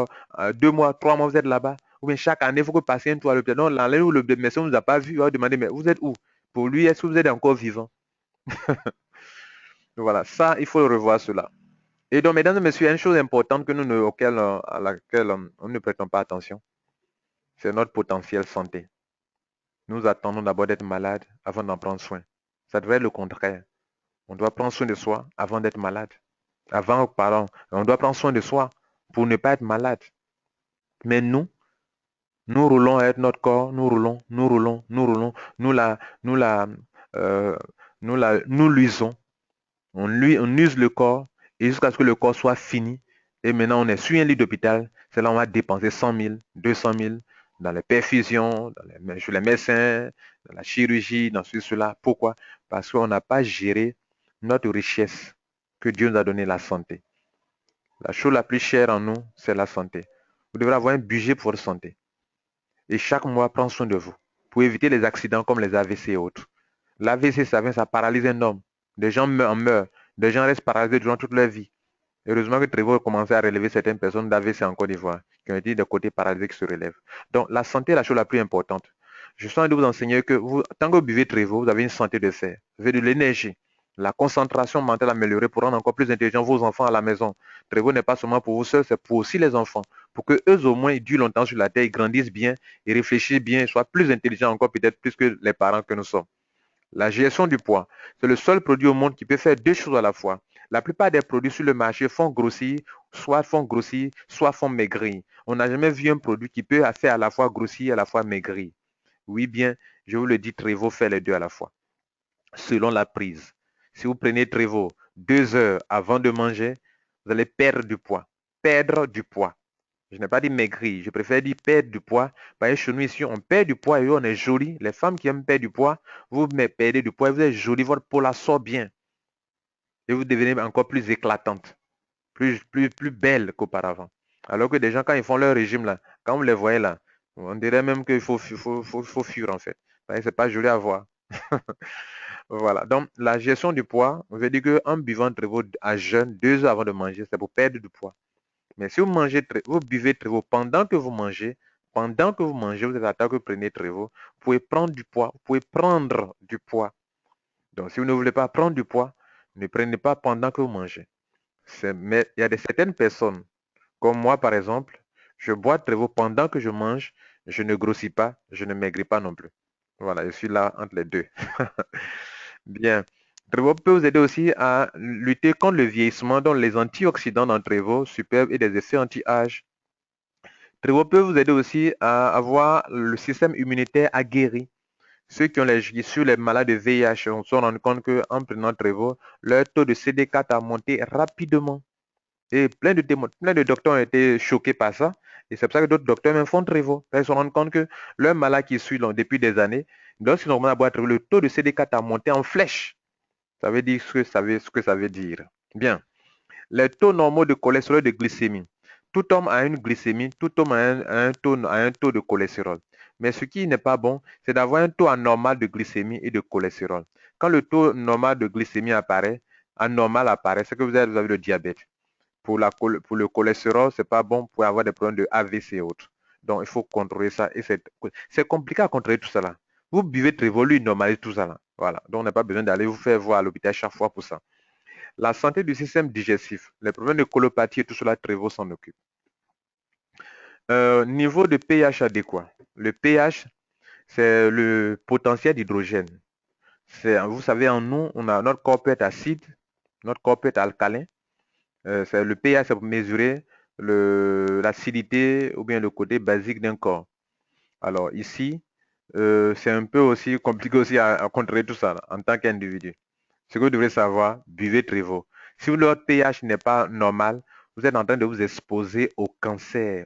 2 mois, 3 mois, vous êtes là-bas. Ou bien chaque année, il faut que vous passiez un tour à l'hôpital. Non, l'année où le médecin ne vous a pas vu, il va vous demander, mais vous êtes où? Pour lui, est-ce que vous êtes encore vivant? Voilà, ça, il faut revoir cela. Et donc, mesdames et messieurs, il y a une chose importante que à laquelle on ne prêtons pas attention. C'est notre potentiel santé. Nous attendons d'abord d'être malades avant d'en prendre soin. Ça devrait être le contraire. On doit prendre soin de soi avant d'être malade. On doit prendre soin de soi pour ne pas être malade. Mais nous roulons avec notre corps, nous roulons, euh, nous l'usons. On use le corps et jusqu'à ce que le corps soit fini. Et maintenant, on est sur un lit d'hôpital. C'est là où on va dépenser 100 000, 200 000 dans les perfusions, chez les médecins, dans la chirurgie, dans cela. Pourquoi? Parce qu'on n'a pas géré notre richesse que Dieu nous a donné, la santé. La chose la plus chère en nous, c'est la santé. Vous devrez avoir un budget pour votre santé. Et chaque mois, prendre soin de vous pour éviter les accidents comme les AVC et autres. L'AVC, ça paralyse un homme. Des gens meurent. Des gens restent paralysés durant toute leur vie. Heureusement que Trevor a commencé à relever certaines personnes d'AVC en Côte d'Ivoire qui ont été de côté paralysés qui se relèvent. Donc, la santé est la chose la plus importante. Je suis en train de vous enseigner que tant que vous buvez Trevor, vous avez une santé de fer. Vous avez de l'énergie. La concentration mentale améliorée pour rendre encore plus intelligents vos enfants à la maison. Trevor n'est pas seulement pour vous seuls, c'est pour aussi les enfants. Pour que eux au moins ils durent longtemps sur la terre, ils grandissent bien, ils réfléchissent bien, ils soient plus intelligents encore peut-être plus que les parents que nous sommes. La gestion du poids, c'est le seul produit au monde qui peut faire deux choses à la fois. La plupart des produits sur le marché font grossir, soit font maigrir. On n'a jamais vu un produit qui peut faire à la fois grossir et à la fois maigrir. Oui, bien, je vous le dis, Trevor fait les deux à la fois, selon la prise. Si vous prenez Trevor 2 heures avant de manger, vous allez perdre du poids. Perdre du poids. Je n'ai pas dit maigrir, je préfère dire perdre du poids. Parce que chez nous ici, on perd du poids et on est joli. Les femmes qui aiment perdre du poids, vous perdez du poids et vous êtes joli, votre peau la sort bien. Et vous devenez encore plus éclatante, plus belle qu'auparavant. Alors que des gens, quand ils font leur régime, là, quand vous les voyez là, on dirait même qu'il faut fuir en fait. C'est pas joli à voir. Voilà. Donc, la gestion du poids, on veut dire qu'en buvant Trevor à jeûne, 2 heures avant de manger, c'est pour perdre du poids. Mais si vous buvez Trevor pendant que vous mangez, vous êtes à table que vous prenez Trevor, vous pouvez prendre du poids. Vous pouvez prendre du poids. Donc, si vous ne voulez pas prendre du poids, ne prenez pas pendant que vous mangez. Mais il y a certaines personnes, comme moi par exemple, je bois Trevor pendant que je mange, je ne grossis pas, je ne maigris pas non plus. Voilà, je suis là entre les deux. Bien. Trevor peut vous aider aussi à lutter contre le vieillissement, dont les antioxydants dans Trevor superbes et des effets anti-âge. Trevor peut vous aider aussi à avoir le système immunitaire aguerri. Ceux qui ont sur les malades de VIH se sont rendus compte qu'en prenant Trevor, leur taux de CD4 a monté rapidement. Et plein de docteurs ont été choqués par ça. Et c'est pour ça que d'autres docteurs même font Trevor. Ils se rendent compte que leurs malades qui suivent depuis des années, lorsqu'ils ont boire Trevor, le taux de CD4 a monté en flèche. Ça veut dire ce que ça veut dire. Bien. Les taux normaux de cholestérol et de glycémie. Tout homme a une glycémie, tout homme a un taux de cholestérol. Mais ce qui n'est pas bon, c'est d'avoir un taux anormal de glycémie et de cholestérol. Quand le taux normal de glycémie anormal apparaît, c'est que vous avez le diabète. Pour le cholestérol, c'est pas bon pour avoir des problèmes de AVC et autres. Donc, il faut contrôler ça. Et c'est compliqué à contrôler tout ça là. Vous buvez Trevor, lui, normalise tout ça là. Voilà. Donc, on n'a pas besoin d'aller vous faire voir à l'hôpital chaque fois pour ça. La santé du système digestif, les problèmes de colopathie et tout cela, Trevor s'en occupe. Niveau de pH adéquat. Le pH, c'est le potentiel d'hydrogène. Vous savez, en nous, notre corps peut être acide, notre corps peut être alcalin. Le pH, c'est pour mesurer l'acidité ou bien le côté basique d'un corps. Alors ici, c'est un peu aussi compliqué aussi à contrôler tout ça là, en tant qu'individu. Ce que vous devez savoir, buvez Trevor. Si votre pH n'est pas normal, vous êtes en train de vous exposer au cancer,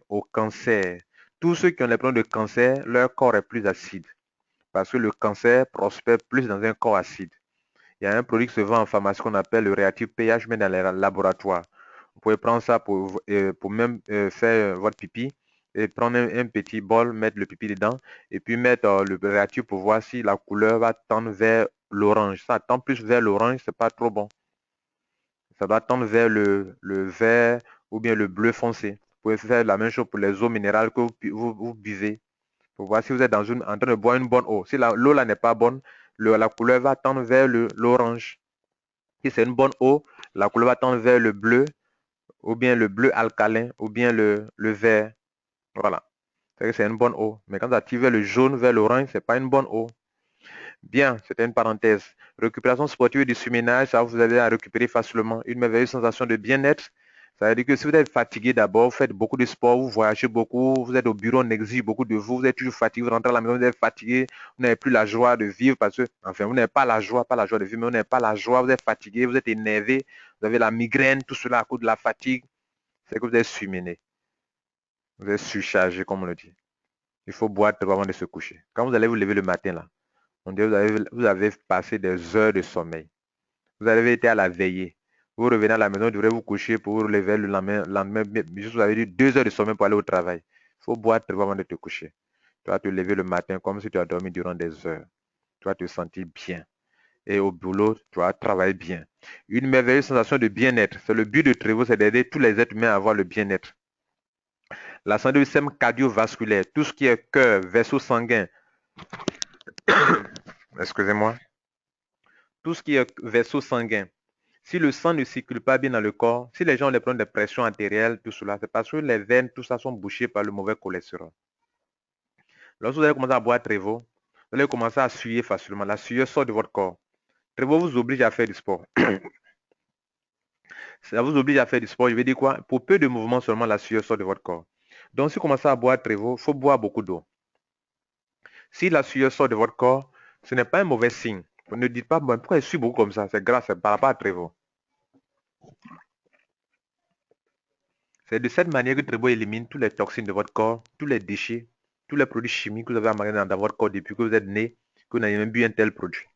Tous ceux qui ont les problèmes de cancer, leur corps est plus acide. Parce que le cancer prospère plus dans un corps acide. Il y a un produit qui se vend en pharmacie qu'on appelle le réactif pH, mais dans les laboratoires. Vous pouvez prendre ça pour même faire votre pipi et prendre un petit bol, mettre le pipi dedans et puis mettre le réactif pour voir si la couleur va tendre vers l'orange. Ça tend plus vers l'orange, c'est pas trop bon. Ça doit tendre vers le vert ou bien le bleu foncé. Vous pouvez faire la même chose pour les eaux minérales que vous buvez. Pour voir si vous êtes en train de boire une bonne eau. Si l'eau là n'est pas bonne, la couleur va tendre vers l'orange. Si c'est une bonne eau, la couleur va tendre vers le bleu, ou bien le bleu alcalin, ou bien le vert. Voilà. C'est une bonne eau. Mais quand ça tire vers le jaune, vers l'orange, c'est pas une bonne eau. Bien, c'était une parenthèse. Récupération sportive du surménage, ça vous allez à récupérer facilement. Une merveilleuse sensation de bien-être. Ça veut dire que si vous êtes fatigué d'abord, vous faites beaucoup de sport, vous voyagez beaucoup, vous êtes au bureau, on exige beaucoup de vous, vous êtes toujours fatigué, vous rentrez à la maison, vous êtes fatigué, vous n'avez plus la joie de vivre parce que, enfin, vous n'avez pas la joie de vivre, mais vous n'avez pas la joie, vous êtes fatigué, vous êtes énervé, vous avez la migraine, tout cela à cause de la fatigue. C'est que vous êtes surmené. Vous êtes surchargé, comme on le dit. Il faut boire avant de se coucher. Quand vous allez vous lever le matin, là, on dit vous avez passé des heures de sommeil. Vous avez été à la veillée. Vous revenez à la maison, vous devrez vous coucher pour vous lever le lendemain. Juste vous avez eu 2 heures de sommeil pour aller au travail. Il faut boire avant de te coucher. Tu vas te lever le matin comme si tu as dormi durant des heures. Tu vas te sentir bien. Et au boulot, tu vas travailler bien. Une merveilleuse sensation de bien-être. C'est le but de Trevo, c'est d'aider tous les êtres humains à avoir le bien-être. La santé du système cardiovasculaire, tout ce qui est cœur, vaisseau sanguin. Excusez-moi. Tout ce qui est vaisseau sanguin. Si le sang ne circule pas bien dans le corps, si les gens ont des problèmes de pression artérielle, tout cela, c'est parce que les veines, tout ça sont bouchées par le mauvais cholestérol. Lorsque vous allez commencer à boire Trevo, vous allez commencer à suer facilement. La sueur sort de votre corps. Trevo vous oblige à faire du sport. Ça vous oblige à faire du sport. Je vais dire quoi? Pour peu de mouvements seulement, la sueur sort de votre corps. Donc, si vous commencez à boire Trevo, il faut boire beaucoup d'eau. Si la sueur sort de votre corps, ce n'est pas un mauvais signe. Vous ne dites pas, bon, pourquoi il suit beaucoup comme ça? C'est grave, c'est par rapport à Trevo. C'est de cette manière que Trevo élimine toutes les toxines de votre corps, tous les déchets, tous les produits chimiques que vous avez emmagasinés dans votre corps depuis que vous êtes né, que vous n'avez même bu un tel produit.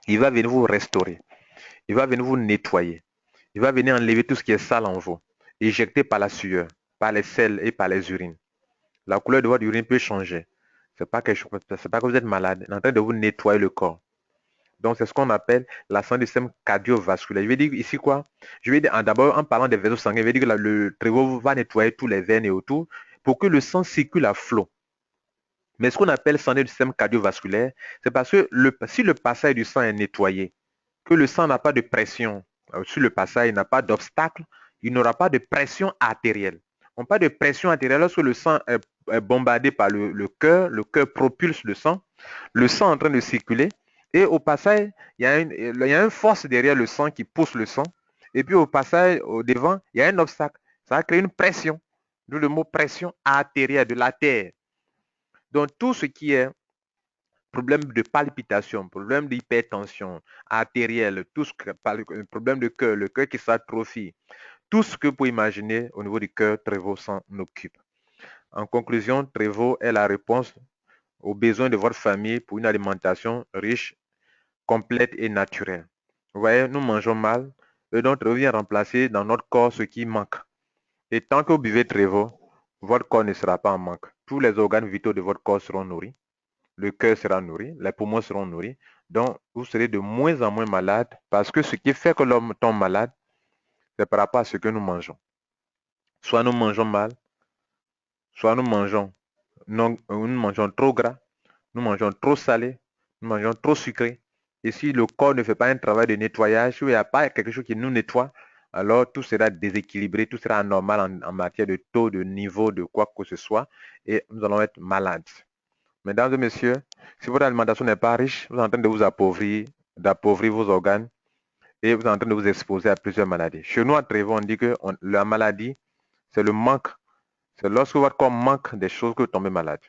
Il va venir vous restaurer. Il va venir vous nettoyer. Il va venir enlever tout ce qui est sale en vous, éjecté par la sueur, par les sels et par les urines. La couleur de votre urine peut changer. C'est pas que vous êtes malade. Il est en train de vous nettoyer le corps. Donc, c'est ce qu'on appelle la santé du système cardiovasculaire. Je vais dire ici quoi? Je vais dire d'abord, en parlant des vaisseaux sanguins, je vais dire que le Trevo va nettoyer tous les veines et autour pour que le sang circule à flot. Mais ce qu'on appelle santé du système cardiovasculaire, c'est parce que si le passage du sang est nettoyé, que le sang n'a pas de pression sur le passage, il n'a pas d'obstacle, il n'aura pas de pression artérielle. On parle de pression artérielle lorsque le sang est bombardé par le cœur propulse le sang est en train de circuler, et au passage, il y a une force derrière le sang qui pousse le sang, et puis au passage, au devant, il y a un obstacle. Ça va créer une pression, d'où le mot pression artérielle, de l'artère. Donc tout ce qui est problème de palpitation, problème d'hypertension artérielle, tout ce que, problème de cœur, le cœur qui s'atrophie, tout ce que vous pouvez imaginer au niveau du cœur, Trevo s'en occupe. En conclusion, Trevo est la réponse aux besoins de votre famille pour une alimentation riche, complète et naturelle. Vous voyez, nous mangeons mal, et donc Trevo vient remplacer dans notre corps ce qui manque. Et tant que vous buvez Trevo, votre corps ne sera pas en manque. Tous les organes vitaux de votre corps seront nourris. Le cœur sera nourri, les poumons seront nourris. Donc, vous serez de moins en moins malade parce que ce qui fait que l'homme tombe malade, c'est par rapport à ce que nous mangeons. Soit nous mangeons mal, soit nous mangeons trop gras, nous mangeons trop salé, nous mangeons trop sucré. Et si le corps ne fait pas un travail de nettoyage, il n'y a pas quelque chose qui nous nettoie, alors tout sera déséquilibré, tout sera anormal en matière de taux, de niveau, de quoi que ce soit, et nous allons être malades. Mesdames et messieurs, si votre alimentation n'est pas riche, vous êtes en train de vous appauvrir, d'appauvrir vos organes, et vous êtes en train de vous exposer à plusieurs maladies. Chez nous, à Trevo, on dit que la maladie, c'est le manque. C'est lorsque votre corps manque des choses que vous tombez malade.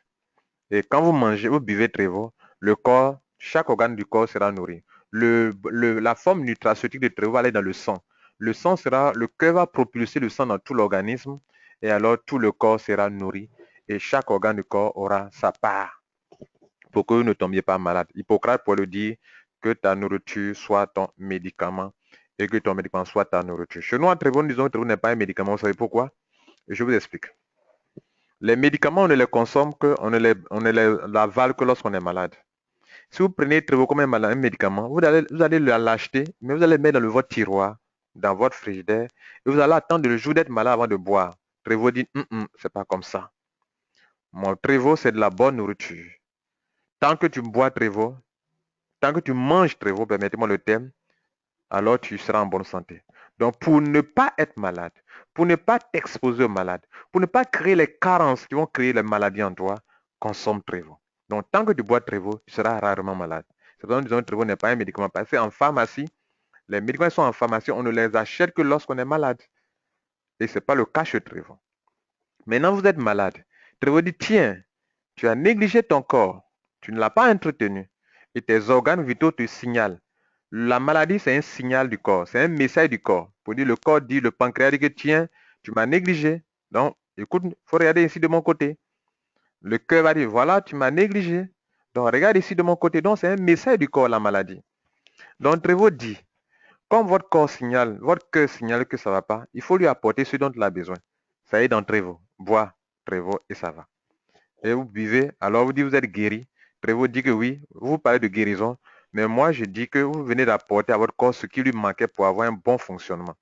Et quand vous mangez, vous buvez Trevo, le corps, chaque organe du corps sera nourri. La forme nutraceutique de Trevo va aller dans le sang. Le cœur va propulser le sang dans tout l'organisme, et alors tout le corps sera nourri, et chaque organe du corps aura sa part pour que vous ne tombiez pas malade. Hippocrate pour le dire, que ta nourriture soit ton médicament et que ton médicament soit ta nourriture. Chez nous, à Trevo, nous disons que Trevo n'est pas un médicament. Vous savez pourquoi? Je vous explique. Les médicaments, on ne les consomme on ne les avale que lorsqu'on est malade. Si vous prenez Trevo comme un médicament, vous allez l'acheter, mais vous allez le mettre dans votre tiroir, dans votre frigidaire, et vous allez attendre le jour d'être malade avant de boire. Trevo dit, c'est pas comme ça. Mon Trevo, c'est de la bonne nourriture. Tant que tu bois Trevo, tant que tu manges Trévo, permettez-moi le terme, alors tu seras en bonne santé. Donc, pour ne pas être malade, pour ne pas t'exposer aux malades, pour ne pas créer les carences qui vont créer les maladies en toi, consomme Trévo. Donc, tant que tu bois Trévo, tu seras rarement malade. C'est pour ça que nous disons que Trévo n'est pas un médicament. Parce qu'en pharmacie, les médicaments qui sont en pharmacie, on ne les achète que lorsqu'on est malade. Et ce n'est pas le cas chez Trévo. Maintenant, vous êtes malade. Trévo dit, tiens, tu as négligé ton corps. Tu ne l'as pas entretenu. Et tes organes vitaux te signalent. La maladie, c'est un signal du corps. C'est un message du corps. Pour dire, le corps dit, le pancréas dit que, tiens, tu m'as négligé. Donc, écoute, il faut regarder ici de mon côté. Le cœur va dire, voilà, tu m'as négligé. Donc, regarde ici de mon côté. Donc, c'est un message du corps, la maladie. Donc, Trévo dit, comme votre corps signale, votre cœur signale que ça ne va pas, il faut lui apporter ce dont il a besoin. Ça y est dans Trévo. Bois Trévo et ça va. Et vous buvez, alors vous dites que vous êtes guéri. Trévo dit que oui, vous parlez de guérison, mais moi je dis que vous venez d'apporter à votre corps ce qui lui manquait pour avoir un bon fonctionnement.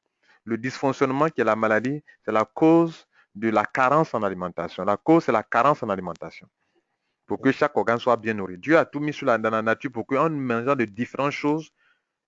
Le dysfonctionnement qui est la maladie, c'est la cause de la carence en alimentation. La cause, c'est la carence en alimentation. Pour que chaque organe soit bien nourri. Dieu a tout mis dans la nature pour qu'en mangeant de différentes choses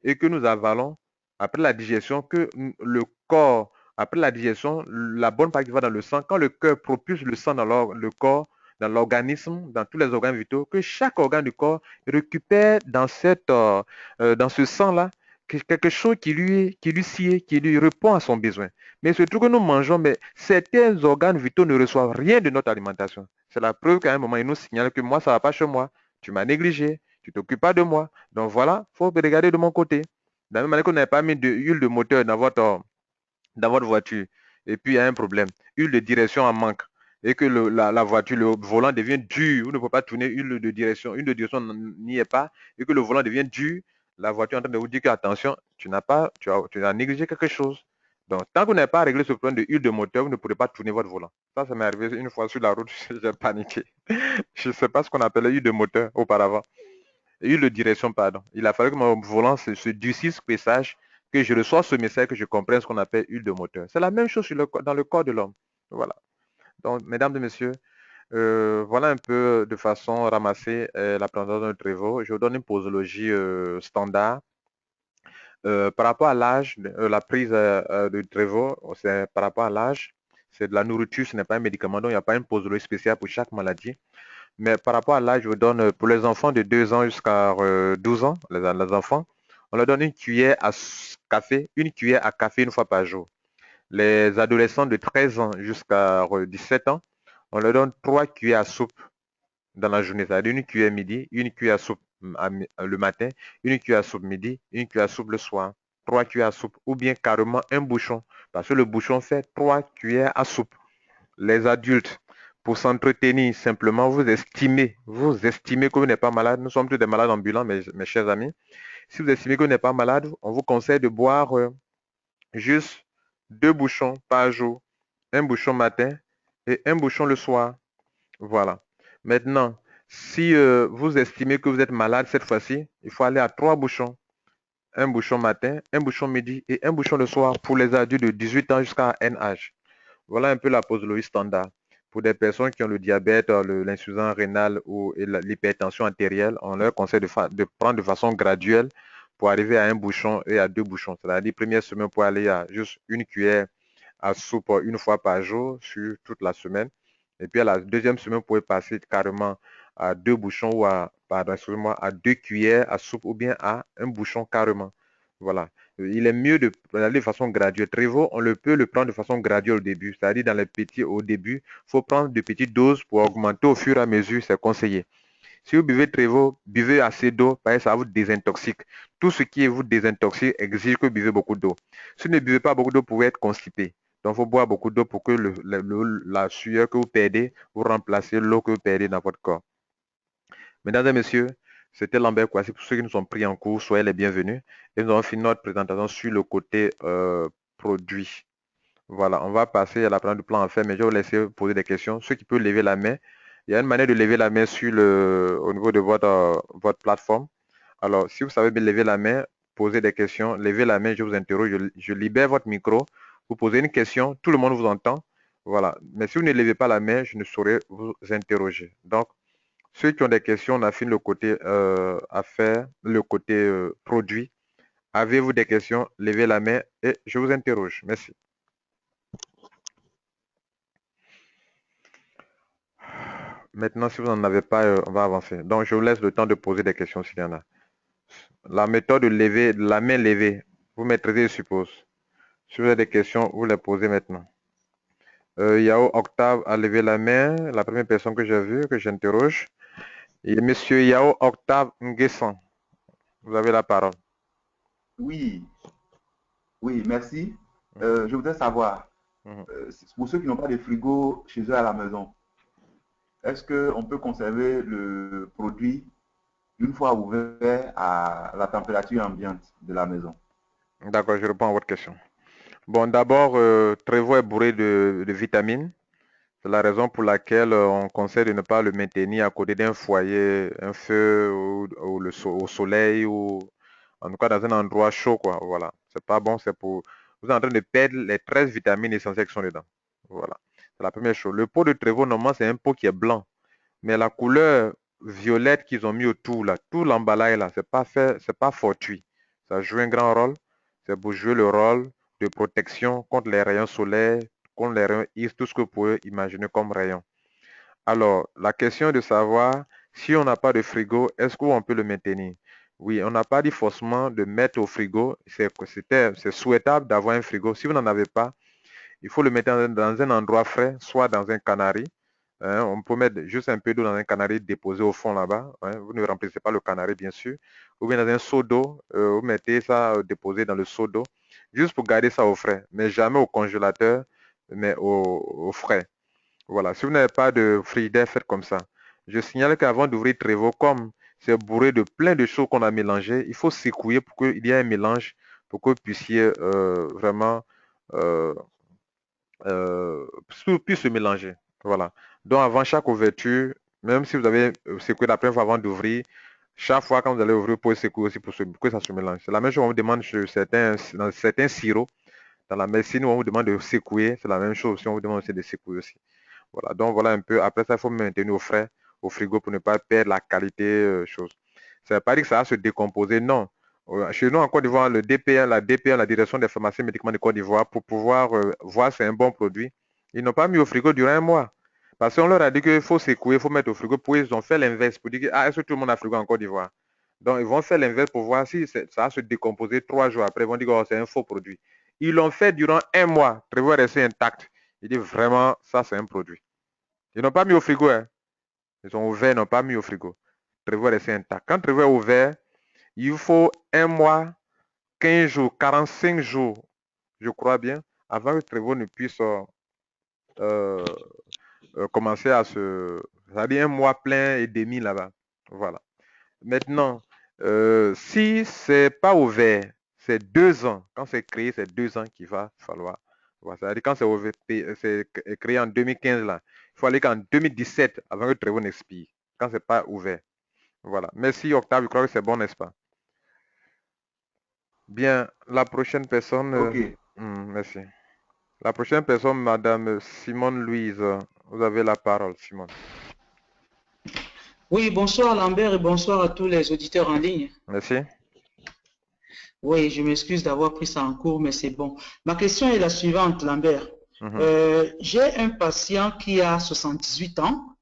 et que nous avalons, après la digestion, que le corps, après la digestion, la bonne partie va dans le sang. Quand le cœur propulse le sang dans le corps, dans l'organisme, dans tous les organes vitaux, que chaque organe du corps récupère dans ce sang-là quelque chose qui lui sied, qui lui répond à son besoin. Mais ce truc que nous mangeons, mais certains organes vitaux ne reçoivent rien de notre alimentation. C'est la preuve qu'à un moment, il nous signale que moi, ça ne va pas chez moi. Tu m'as négligé, tu ne t'occupes pas de moi. Donc voilà, il faut regarder de mon côté. De la même manière qu'on n'avait pas mis d'huile de moteur dans votre voiture, et puis il y a un problème, huile de direction en manque, et que la voiture, le volant devient dur, vous ne pouvez pas tourner huile de direction n'y est pas, et que le volant devient dur, la voiture est en train de vous dire que attention, tu as négligé quelque chose. Donc, tant que vous n'avez pas réglé ce problème de huile de moteur, vous ne pourrez pas tourner votre volant. Ça m'est arrivé une fois sur la route, j'ai paniqué. Je ne sais pas ce qu'on appelait huile de moteur auparavant. Huile de direction, pardon. Il a fallu que mon volant se durcisse, que que je reçois ce message, que je comprenne ce qu'on appelle huile de moteur. C'est la même chose dans le corps de l'homme. Voilà. Donc, mesdames et messieurs, voilà un peu de façon ramassée la présentation de Trévo. Je vous donne une posologie standard. Par rapport à l'âge, la prise de Trévo, c'est par rapport à l'âge. C'est de la nourriture, ce n'est pas un médicament, donc il n'y a pas une posologie spéciale pour chaque maladie. Mais par rapport à l'âge, je vous donne pour les enfants de 2 ans jusqu'à 12 ans, les enfants, on leur donne une cuillère à café, une fois par jour. Les adolescents de 13 ans jusqu'à 17 ans, on leur donne 3 cuillères à soupe dans la journée, c'est-à-dire une cuillère midi, une cuillère à soupe le matin, une cuillère à soupe midi, une cuillère à soupe le soir, 3 cuillères à soupe, ou bien carrément un bouchon, parce que le bouchon fait 3 cuillères à soupe. Les adultes, pour s'entretenir simplement, vous estimez que vous n'êtes pas malade. Nous sommes tous des malades ambulants, mes chers amis. Si vous estimez que vous n'êtes pas malade, on vous conseille de boire juste 2 bouchons par jour. Un bouchon matin et un bouchon le soir. Voilà. Maintenant, si vous estimez que vous êtes malade cette fois-ci, il faut aller à 3 bouchons. Un bouchon matin, un bouchon midi et un bouchon le soir pour les adultes de 18 ans jusqu'à un âge. Voilà un peu la posologie standard. Pour des personnes qui ont le diabète, l'insuffisance rénale ou l'hypertension artérielle, on leur conseille de prendre de façon graduelle pour arriver à un bouchon et à 2 bouchons. C'est-à-dire, première semaine pour aller à juste une cuillère à soupe une fois par jour sur toute la semaine. Et puis à la deuxième semaine, vous pouvez passer carrément à 2 bouchons ou à 2 cuillères à soupe ou bien à un bouchon carrément. Voilà. Il est mieux d'aller de façon graduelle. Trévo, on peut le prendre de façon graduelle au début. C'est-à-dire au début, il faut prendre de petites doses pour augmenter au fur et à mesure, c'est conseillé. Si vous buvez Trévo, buvez assez d'eau, parce que ça vous désintoxique. Tout ce qui vous désintoxique exige que vous buvez beaucoup d'eau. Si vous ne buvez pas beaucoup d'eau, vous pouvez être constipé. Donc, il faut boire beaucoup d'eau pour que la sueur que vous perdez, vous remplacez l'eau que vous perdez dans votre corps. Mesdames et messieurs, c'était Lambert Kouassi. Pour ceux qui nous ont pris en cours, soyez les bienvenus. Et nous avons fini notre présentation sur le côté produit. Voilà, on va passer à la présentation du plan en fait, mais je vais vous laisser poser des questions. Ceux qui peuvent lever la main, il y a une manière de lever la main au niveau de votre plateforme. Alors, si vous savez bien lever la main, poser des questions, levez la main, je vous interroge, je libère votre micro, vous posez une question, tout le monde vous entend. Voilà, mais si vous ne levez pas la main, je ne saurais vous interroger. Donc, Ceux qui ont des questions, on affine le côté affaires, le côté produit. Avez-vous des questions? Levez la main et je vous interroge. Merci. Maintenant, si vous n'en avez pas, on va avancer. Donc, je vous laisse le temps de poser des questions s'il y en a. La méthode de lever, de la main levée, vous maîtrisez, je suppose. Si vous avez des questions, vous les posez maintenant. Yao Octave a levé la main, la première personne que j'ai vue, que j'interroge. Et monsieur Yao Octave Nguessan, vous avez la parole. Oui, oui, merci. Je voudrais savoir, pour ceux qui n'ont pas de frigo chez eux à la maison, est-ce qu'on peut conserver le produit une fois ouvert à la température ambiante de la maison? D'accord, je réponds à votre question. Bon, d'abord, Trevo est bourré de vitamines. C'est la raison pour laquelle on conseille de ne pas le maintenir à côté d'un foyer, un feu ou au soleil ou en tout cas dans un endroit chaud, quoi. Voilà. C'est pas bon, c'est pour. Vous êtes en train de perdre les 13 vitamines essentielles qui sont dedans. Voilà. C'est la première chose. Le pot de Trevo, normalement, c'est un pot qui est blanc. Mais la couleur violette qu'ils ont mis autour, là, tout l'emballage, là, c'est pas fait, c'est pas fortuit. Ça joue un grand rôle. C'est pour jouer le rôle de protection contre les rayons solaires, contre les rayons X, tout ce que vous pouvez imaginer comme rayon. Alors, la question est de savoir si on n'a pas de frigo, est-ce qu'on peut le maintenir? Oui, on n'a pas dit forcément de mettre au frigo. C'est souhaitable d'avoir un frigo. Si vous n'en avez pas, il faut le mettre dans un endroit frais, soit dans un canari. Hein, on peut mettre juste un peu d'eau dans un canari déposé au fond là-bas. Hein, vous ne remplissez pas le canari, bien sûr. Ou bien dans un seau d'eau, vous mettez ça déposé dans le seau d'eau, juste pour garder ça au frais. Mais jamais au congélateur, mais au frais. Voilà. Si vous n'avez pas de frigidaire, faites comme ça. Je signale qu'avant d'ouvrir Trevo, comme c'est bourré de plein de choses qu'on a mélangées, il faut secouer pour qu'il y ait un mélange, pour que vous puissiez vraiment euh, puisse se mélanger. Voilà. Donc, avant chaque ouverture, même si vous avez secoué la première fois avant d'ouvrir, chaque fois quand vous allez ouvrir, vous pouvez secouer aussi pour que ça se mélange. C'est la même chose, on vous demande dans certains sirops, dans la médecine, où on vous demande de secouer, c'est la même chose, si on vous demande aussi de secouer aussi. Voilà, donc voilà un peu. Après ça, il faut maintenir au frais, au frigo pour ne pas perdre la qualité chose. Ça ne veut pas dire que ça va se décomposer, non. Chez nous en Côte d'Ivoire, le DPN, la DPN, la Direction des pharmacies et médicaments de Côte d'Ivoire, pour pouvoir voir si c'est un bon produit, ils n'ont pas mis au frigo durant un mois. Parce qu'on leur a dit qu'il faut secouer, il faut mettre au frigo. Puis ils ont fait l'inverse pour dire que, ah, est-ce que tout le monde a frigo en Côte d'Ivoire? Donc ils vont faire l'inverse pour voir si ça va se décomposer 3 jours après. Ils vont dire que oh, c'est un faux produit. Ils l'ont fait durant un mois. Prévoir rester intact. Il dit vraiment, ça c'est un produit. Ils n'ont pas mis au frigo. Hein. Ils ont ouvert, ils n'ont pas mis au frigo. Prévoir rester intact. Quand Prévoir est ouvert, il faut un mois, 15 jours, 45 jours, je crois bien, avant que Trevor ne puisse commencer à se... C'est-à-dire un mois plein et demi là-bas. Voilà. Maintenant, si c'est pas ouvert, c'est 2 ans. Quand c'est créé, c'est 2 ans qu'il va falloir. Voilà. C'est-à-dire quand c'est créé en 2015 là, il faut aller qu'en 2017 avant que Trevor n'expire. Quand c'est pas ouvert. Voilà. Merci Octave, je crois que c'est bon, n'est-ce pas? Bien, la prochaine personne. Ok. Merci. La prochaine personne, Madame Simone Louise. Vous avez la parole, Simone. Oui, bonsoir Lambert et bonsoir à tous les auditeurs en ligne. Merci. Oui, je m'excuse d'avoir pris ça en cours, mais c'est bon. Ma question est la suivante, Lambert. J'ai un patient qui a 78 ans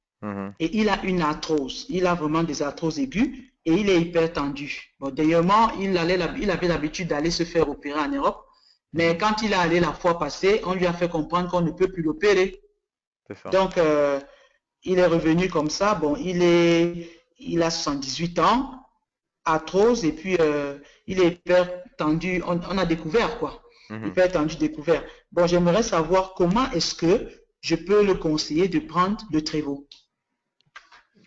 et il a une arthrose. Il a vraiment des arthroses aiguës et il est hyper tendu. Bon, dernièrement, il avait l'habitude d'aller se faire opérer en Europe, mais quand il est allé la fois passée, on lui a fait comprendre qu'on ne peut plus l'opérer. Donc, il est revenu comme ça. Bon, il a 78 ans, arthrose, et puis il est hyper tendu. On a découvert quoi. Hyper tendu découvert. Bon, j'aimerais savoir comment est-ce que je peux le conseiller de prendre le Trevo.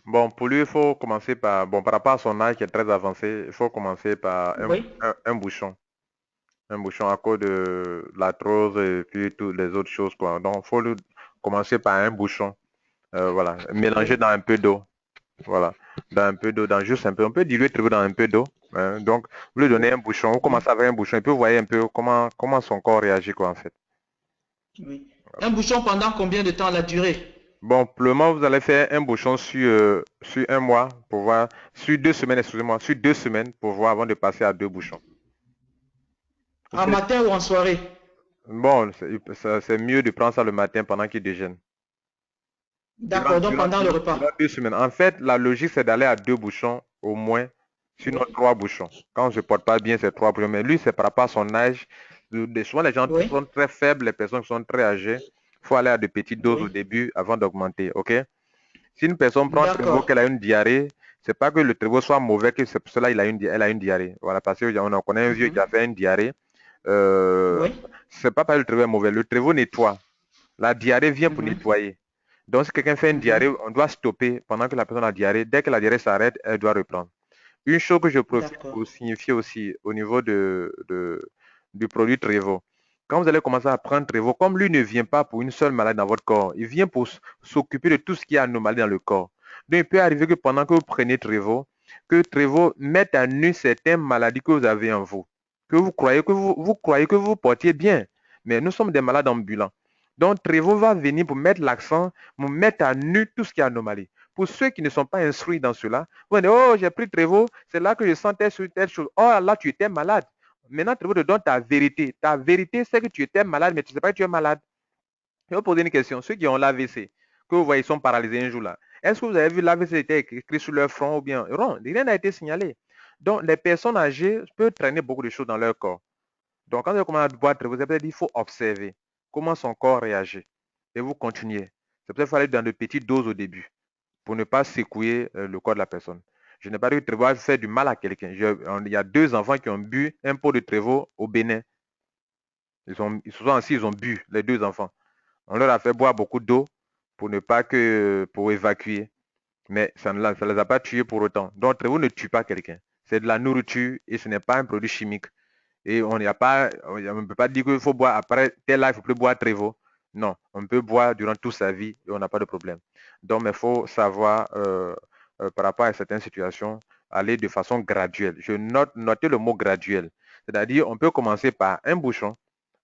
Bon, pour lui, il faut commencer par, bon, par rapport à son âge qui est très avancé, il faut commencer par un bouchon. Un bouchon à cause de l'arthrose et puis toutes les autres choses, quoi. Donc, il faut commencer par un bouchon. Voilà, mélanger dans un peu d'eau. Voilà, dans un peu d'eau, dans juste un peu. On peut diluer Trevo dans un peu d'eau. Hein. Donc, vous lui donnez un bouchon, vous commencez avec un bouchon et puis vous voyez un peu comment son corps réagit, quoi, en fait. Oui. Un bouchon pendant combien de temps la durée? Bon, pour le moment, vous allez faire un bouchon sur un mois pour voir, sur 2 semaines, excusez-moi, sur 2 semaines pour voir avant de passer à 2 bouchons. En matin ou en soirée? Bon, c'est mieux de prendre ça le matin pendant qu'il déjeune. D'accord, donc pendant le repas. Durant 2 semaines. En fait, la logique, c'est d'aller à 2 bouchons au moins, sinon 3 bouchons. Quand on ne se porte pas bien, c'est 3 bouchons. Mais lui, c'est par rapport à son âge. Souvent, les gens qui sont très faibles, les personnes qui sont très âgées, il faut aller à de petites doses au début avant d'augmenter, ok? Si une personne prend un Trevo qu'elle a une diarrhée, c'est pas que le Trevo soit mauvais, que c'est pour cela elle a une diarrhée. Voilà, parce qu'on en connaît un vieux qui a fait une diarrhée. C'est pas parce que le Trevo est mauvais. Le Trevo nettoie. La diarrhée vient pour nettoyer. Donc, si quelqu'un fait une diarrhée, on doit stopper pendant que la personne a diarrhée. Dès que la diarrhée s'arrête, elle doit reprendre. Une chose que je profite pour signifier aussi au niveau du produit Trevo. Quand vous allez commencer à prendre Trevo, comme lui ne vient pas pour une seule maladie dans votre corps, il vient pour s'occuper de tout ce qui est anomalie dans le corps. Donc, il peut arriver que pendant que vous prenez Trevo, que Trevo mette à nu certaines maladies que vous avez en vous, que vous croyez que vous portiez bien. Mais nous sommes des malades ambulants. Donc, Trevo va venir pour mettre l'accent, pour mettre à nu tout ce qui est anomalie. Pour ceux qui ne sont pas instruits dans cela, vous dites, oh, j'ai pris Trevo, c'est là que je sentais sur telle chose. Oh là, tu étais malade. Maintenant, Trevo te donne ta vérité. Ta vérité, c'est que tu étais malade, mais tu ne sais pas que tu es malade. Je vais vous poser une question. Ceux qui ont l'AVC, que vous voyez, ils sont paralysés un jour là. Est-ce que vous avez vu l'AVC était écrit sur leur front ou bien non, rien n'a été signalé. Donc, les personnes âgées peuvent traîner beaucoup de choses dans leur corps. Donc, quand vous commencez à boire Trevo, vous avez dit qu'il faut observer comment son corps réagit. Et vous continuez. C'est peut-être qu'il faut aller dans de petites doses au début pour ne pas secouer le corps de la personne. Je n'ai pas dit que Trevo fait du mal à quelqu'un. Il y a 2 enfants qui ont bu un pot de Trevo au Bénin. Ils se sont assis, ils ont bu, les 2 enfants. On leur a fait boire beaucoup d'eau pour ne pas pour évacuer. Mais ça ne les a pas tués pour autant. Donc, Trevo ne tue pas quelqu'un. C'est de la nourriture et ce n'est pas un produit chimique. Et on ne peut pas dire qu'il faut boire après tel âge, il ne faut plus boire Trevo. Non, on peut boire durant toute sa vie et on n'a pas de problème. Donc, il faut savoir, par rapport à certaines situations, aller de façon graduelle. Notez le mot graduel. C'est-à-dire, on peut commencer par un bouchon,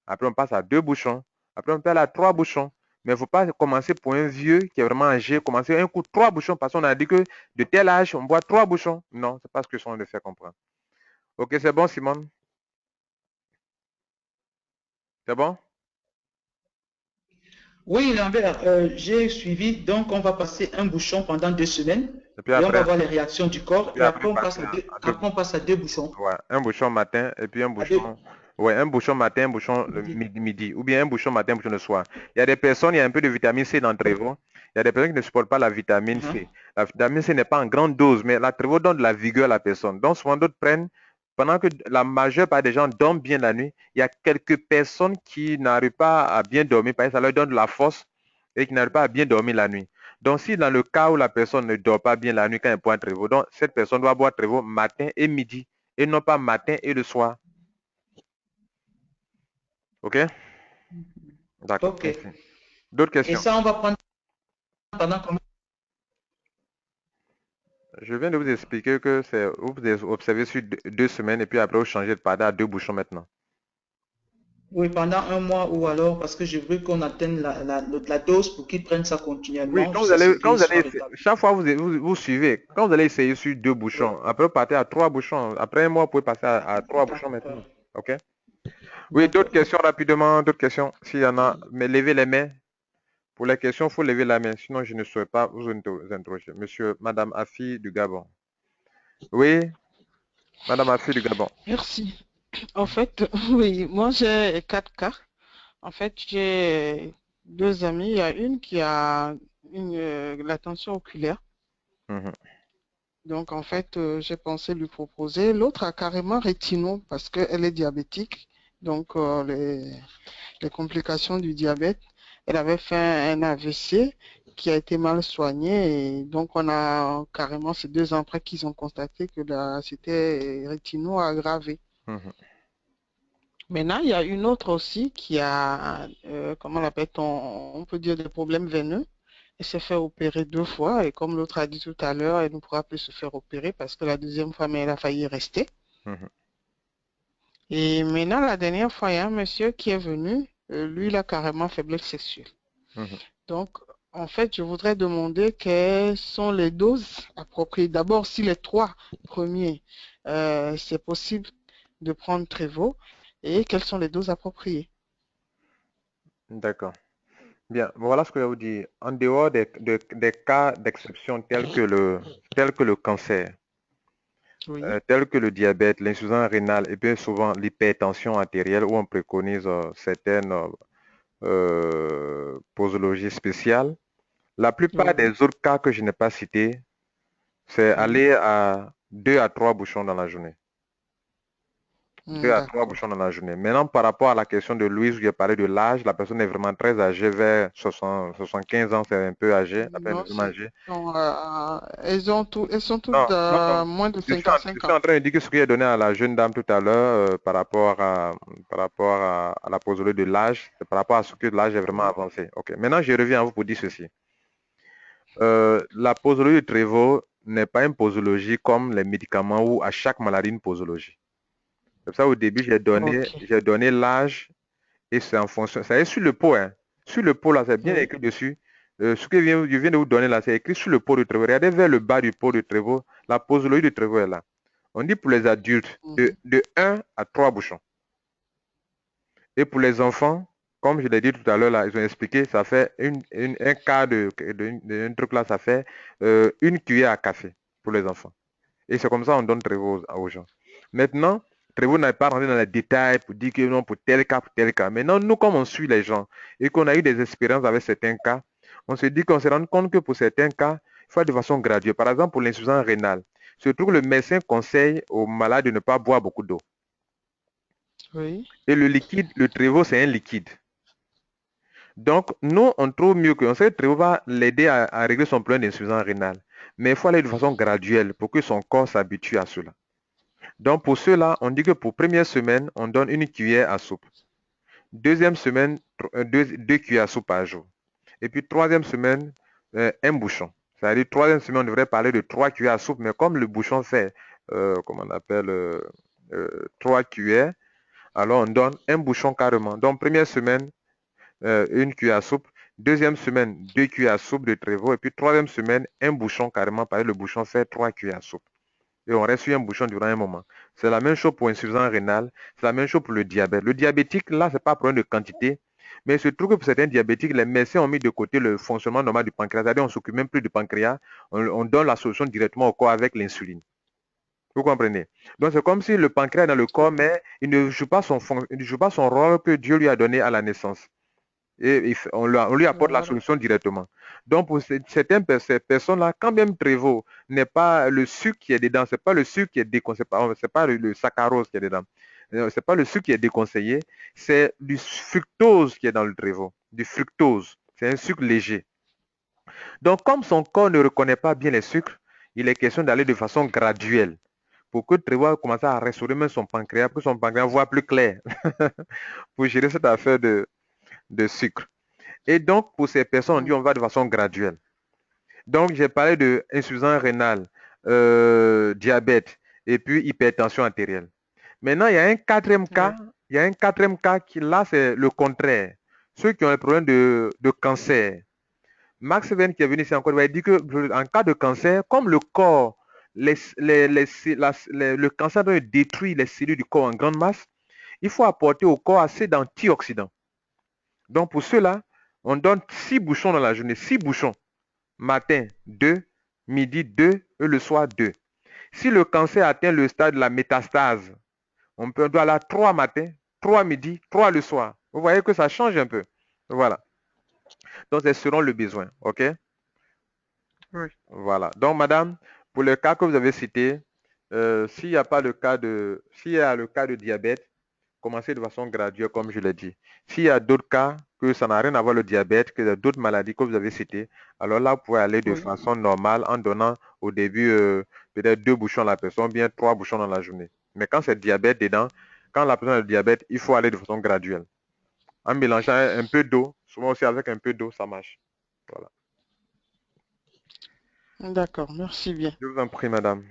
après on passe à 2 bouchons, après on peut aller à 3 bouchons. Mais il ne faut pas commencer pour un vieux qui est vraiment âgé, commencer un coup 3 bouchons, parce qu'on a dit que de tel âge, on boit 3 bouchons. Non, ce n'est pas ce que sont de faire comprendre. Ok, c'est bon, Simone? C'est bon? Oui, Lambert, j'ai suivi. Donc, on va passer un bouchon pendant 2 semaines. Et puis on après, va voir les réactions du corps. Et après, on passe à 2 bouchons. Ouais, un bouchon matin et puis un bouchon. Ouais, un bouchon matin, un bouchon le midi. Ou bien un bouchon matin, un bouchon le soir. Il y a des personnes, il y a un peu de vitamine C dans Trevo. Il y a des personnes qui ne supportent pas la vitamine C. La vitamine C n'est pas en grande dose, mais la Trevo donne de la vigueur à la personne. Donc, souvent, d'autres prennent. Pendant que la majeure partie des gens dorment bien la nuit, il y a quelques personnes qui n'arrivent pas à bien dormir, parce que ça leur donne de la force et qui n'arrivent pas à bien dormir la nuit. Donc, si dans le cas où la personne ne dort pas bien la nuit quand elle boit Trevo, donc cette personne doit boire Trevo matin et midi, et non pas matin et le soir. Ok? D'accord. Ok. D'autres questions? Et ça, on va prendre pendant combien? Je viens de vous expliquer que vous observez sur 2 semaines et puis après vous changez de pardon à 2 bouchons maintenant. Oui, pendant un mois ou alors parce que je veux qu'on atteigne la dose pour qu'ils prennent ça continuellement. Oui, quand vous allez chaque fois vous suivez, quand vous allez essayer sur 2 bouchons, après vous partez à 3 bouchons. Après un mois, vous pouvez passer à 3 bouchons maintenant. Ok? Oui, d'autres questions rapidement, d'autres questions, s'il y en a, mais levez les mains. Pour les questions, il faut lever la main, sinon je ne saurais pas vous interroger. Monsieur, Madame Afi du Gabon. Oui, Madame Afi du Gabon. Merci. En fait, oui, moi j'ai 4 cas. En fait, j'ai 2 amis. Il y a une qui a la tension oculaire. Donc, en fait, j'ai pensé lui proposer. L'autre a carrément rétino parce qu'elle est diabétique. Donc, les complications du diabète. Elle avait fait un AVC qui a été mal soigné. Et donc, on a carrément ces 2 ans après qu'ils ont constaté que c'était rétino aggravé. Maintenant, il y a une autre aussi qui a, comment on l'appelle, on peut dire des problèmes veineux. Elle s'est fait opérer 2 fois et comme l'autre a dit tout à l'heure, elle ne pourra plus se faire opérer parce que la deuxième fois, mais elle a failli rester. Et maintenant, la dernière fois, il y a un monsieur qui est venu, lui, il a carrément faiblesse sexuelle. Donc, En fait, je voudrais demander quelles sont les doses appropriées. D'abord, si les 3 premiers, c'est possible de prendre Trevo, et quelles sont les doses appropriées. D'accord. Bien, voilà ce que je vais vous dire. En dehors des cas d'exception tels que le cancer, Oui, tels que le diabète, l'insuffisance rénale et bien souvent l'hypertension artérielle où on préconise certaines posologies spéciales, la plupart oui, des autres cas que je n'ai pas cités, c'est oui. aller à 2 à 3 bouchons dans la journée. 2 à 3 D'accord. bouchons dans la journée. Maintenant, par rapport à la question de Louise, où j'ai parlé de l'âge, la personne est vraiment très âgée, vers 60, 75 ans, c'est un peu âgé, la Non, personne âgée. elles sont toutes Non, non, non. moins de Je 55 suis ans. en train de dire que ce que j'ai donné à la jeune dame tout à l'heure par rapport à la posologie de l'âge, c'est par rapport à ce que l'âge est vraiment Oui, avancé. Ok. Maintenant, je reviens à vous pour dire ceci. La posologie de Trevo n'est pas une posologie comme les médicaments où à chaque maladie une posologie. C'est pour ça au début, ok, j'ai donné l'âge et c'est en fonction. Ça est sur le pot, hein. Sur le pot, là, c'est bien oui, écrit dessus. Ce que je viens de vous donner là, c'est écrit sur le pot de Trevo. Regardez vers le bas du pot de Trevo. La posologie de Trevo est là. On dit pour les adultes mhm, de 1 à 3 bouchons. Et pour les enfants, comme je l'ai dit tout à l'heure, là, ils ont expliqué, ça fait un quart un truc là, ça fait une cuillère à café pour les enfants. Et c'est comme ça qu'on donne Trevo aux gens. Maintenant, Trevo n'a pas rentré dans les détails pour dire que non, pour tel cas, pour tel cas. Maintenant, nous, comme on suit les gens et qu'on a eu des expériences avec certains cas, on se dit qu'on se rend compte que pour certains cas, il faut de façon graduelle. Par exemple, pour l'insuffisance rénale, surtout que le médecin conseille aux malades de ne pas boire beaucoup d'eau. oui, Et le liquide, le Trevo, c'est un liquide. Donc, nous, on trouve mieux que, on sait que Trevo va l'aider à régler son problème d'insuffisance rénale. Mais il faut aller de façon graduelle pour que son corps s'habitue à cela. Donc, pour cela, on dit que pour première semaine, on donne une cuillère à soupe. Deuxième semaine, deux cuillères à soupe par jour. Et puis, troisième semaine, un bouchon. C'est-à-dire, troisième semaine, on devrait parler de 3 cuillères à soupe, mais comme le bouchon fait, comment on appelle, 3 cuillères, alors on donne un bouchon carrément. Donc, première semaine, une cuillère à soupe. Deuxième semaine, 2 cuillères à soupe de Trevo. Et puis, troisième semaine, un bouchon carrément, parce que le bouchon fait 3 cuillères à soupe. Et on reste sur un bouchon durant un moment. C'est la même chose pour insuffisance rénale, c'est la même chose pour le diabète. Le diabétique, là, c'est pas un problème de quantité, mais il se trouve que pour certains diabétiques, les médecins ont mis de côté le fonctionnement normal du pancréas. C'est-à-dire, on ne s'occupe même plus du pancréas, on donne la solution directement au corps avec l'insuline. Vous comprenez? Donc, c'est comme si le pancréas est dans le corps, mais il ne joue pas il ne joue pas son rôle que Dieu lui a donné à la naissance. Et on lui apporte la voilà. solution directement. Donc, pour ces personnes-là, quand même Trevo n'est pas le sucre qui est dedans, c'est pas le sucre qui est déconseillé, c'est pas le saccharose qui est dedans, c'est pas le sucre qui est déconseillé, c'est du fructose qui est dans le Trevo, du fructose. C'est un sucre léger. Donc, comme son corps ne reconnaît pas bien les sucres, il est question d'aller de façon graduelle pour que Trevo commence à restaurer même son pancréas, pour que son pancréas voit plus clair pour gérer cette affaire de sucre. Et donc, pour ces personnes, on dit on va de façon graduelle. Donc, j'ai parlé de insuffisance rénale, diabète et puis hypertension artérielle. Maintenant, il y a un quatrième Oui, cas. Il y a un quatrième cas qui, là, c'est le contraire. Ceux qui ont un problème de cancer. Max Venn qui est venu ici encore, il dit que en cas de cancer, comme le corps, le cancer doit détruire les cellules du corps en grande masse, il faut apporter au corps assez d'antioxydants. Donc, pour cela, on donne 6 bouchons dans la journée, 6 bouchons. Matin 2, midi 2 et le soir 2. Si le cancer atteint le stade de la métastase, on doit aller à 3 matins, 3 midi, 3 le soir. Vous voyez que ça change un peu. Voilà. Donc, c'est selon le besoin. OK? oui. Voilà. Donc, madame, pour le cas que vous avez cité, s'il y a le cas de diabète, commencez de façon graduelle, comme je l'ai dit. S'il y a d'autres cas, que ça n'a rien à voir le diabète, que d'autres maladies que vous avez citées, alors là, vous pouvez aller de Oui. façon normale en donnant au début peut-être 2 bouchons à la personne, bien 3 bouchons dans la journée. Mais quand c'est diabète dedans, quand la personne a le diabète, il faut aller de façon graduelle. En mélangeant un peu d'eau, souvent aussi avec un peu d'eau, ça marche. Voilà. D'accord, merci bien. Je vous en prie, madame.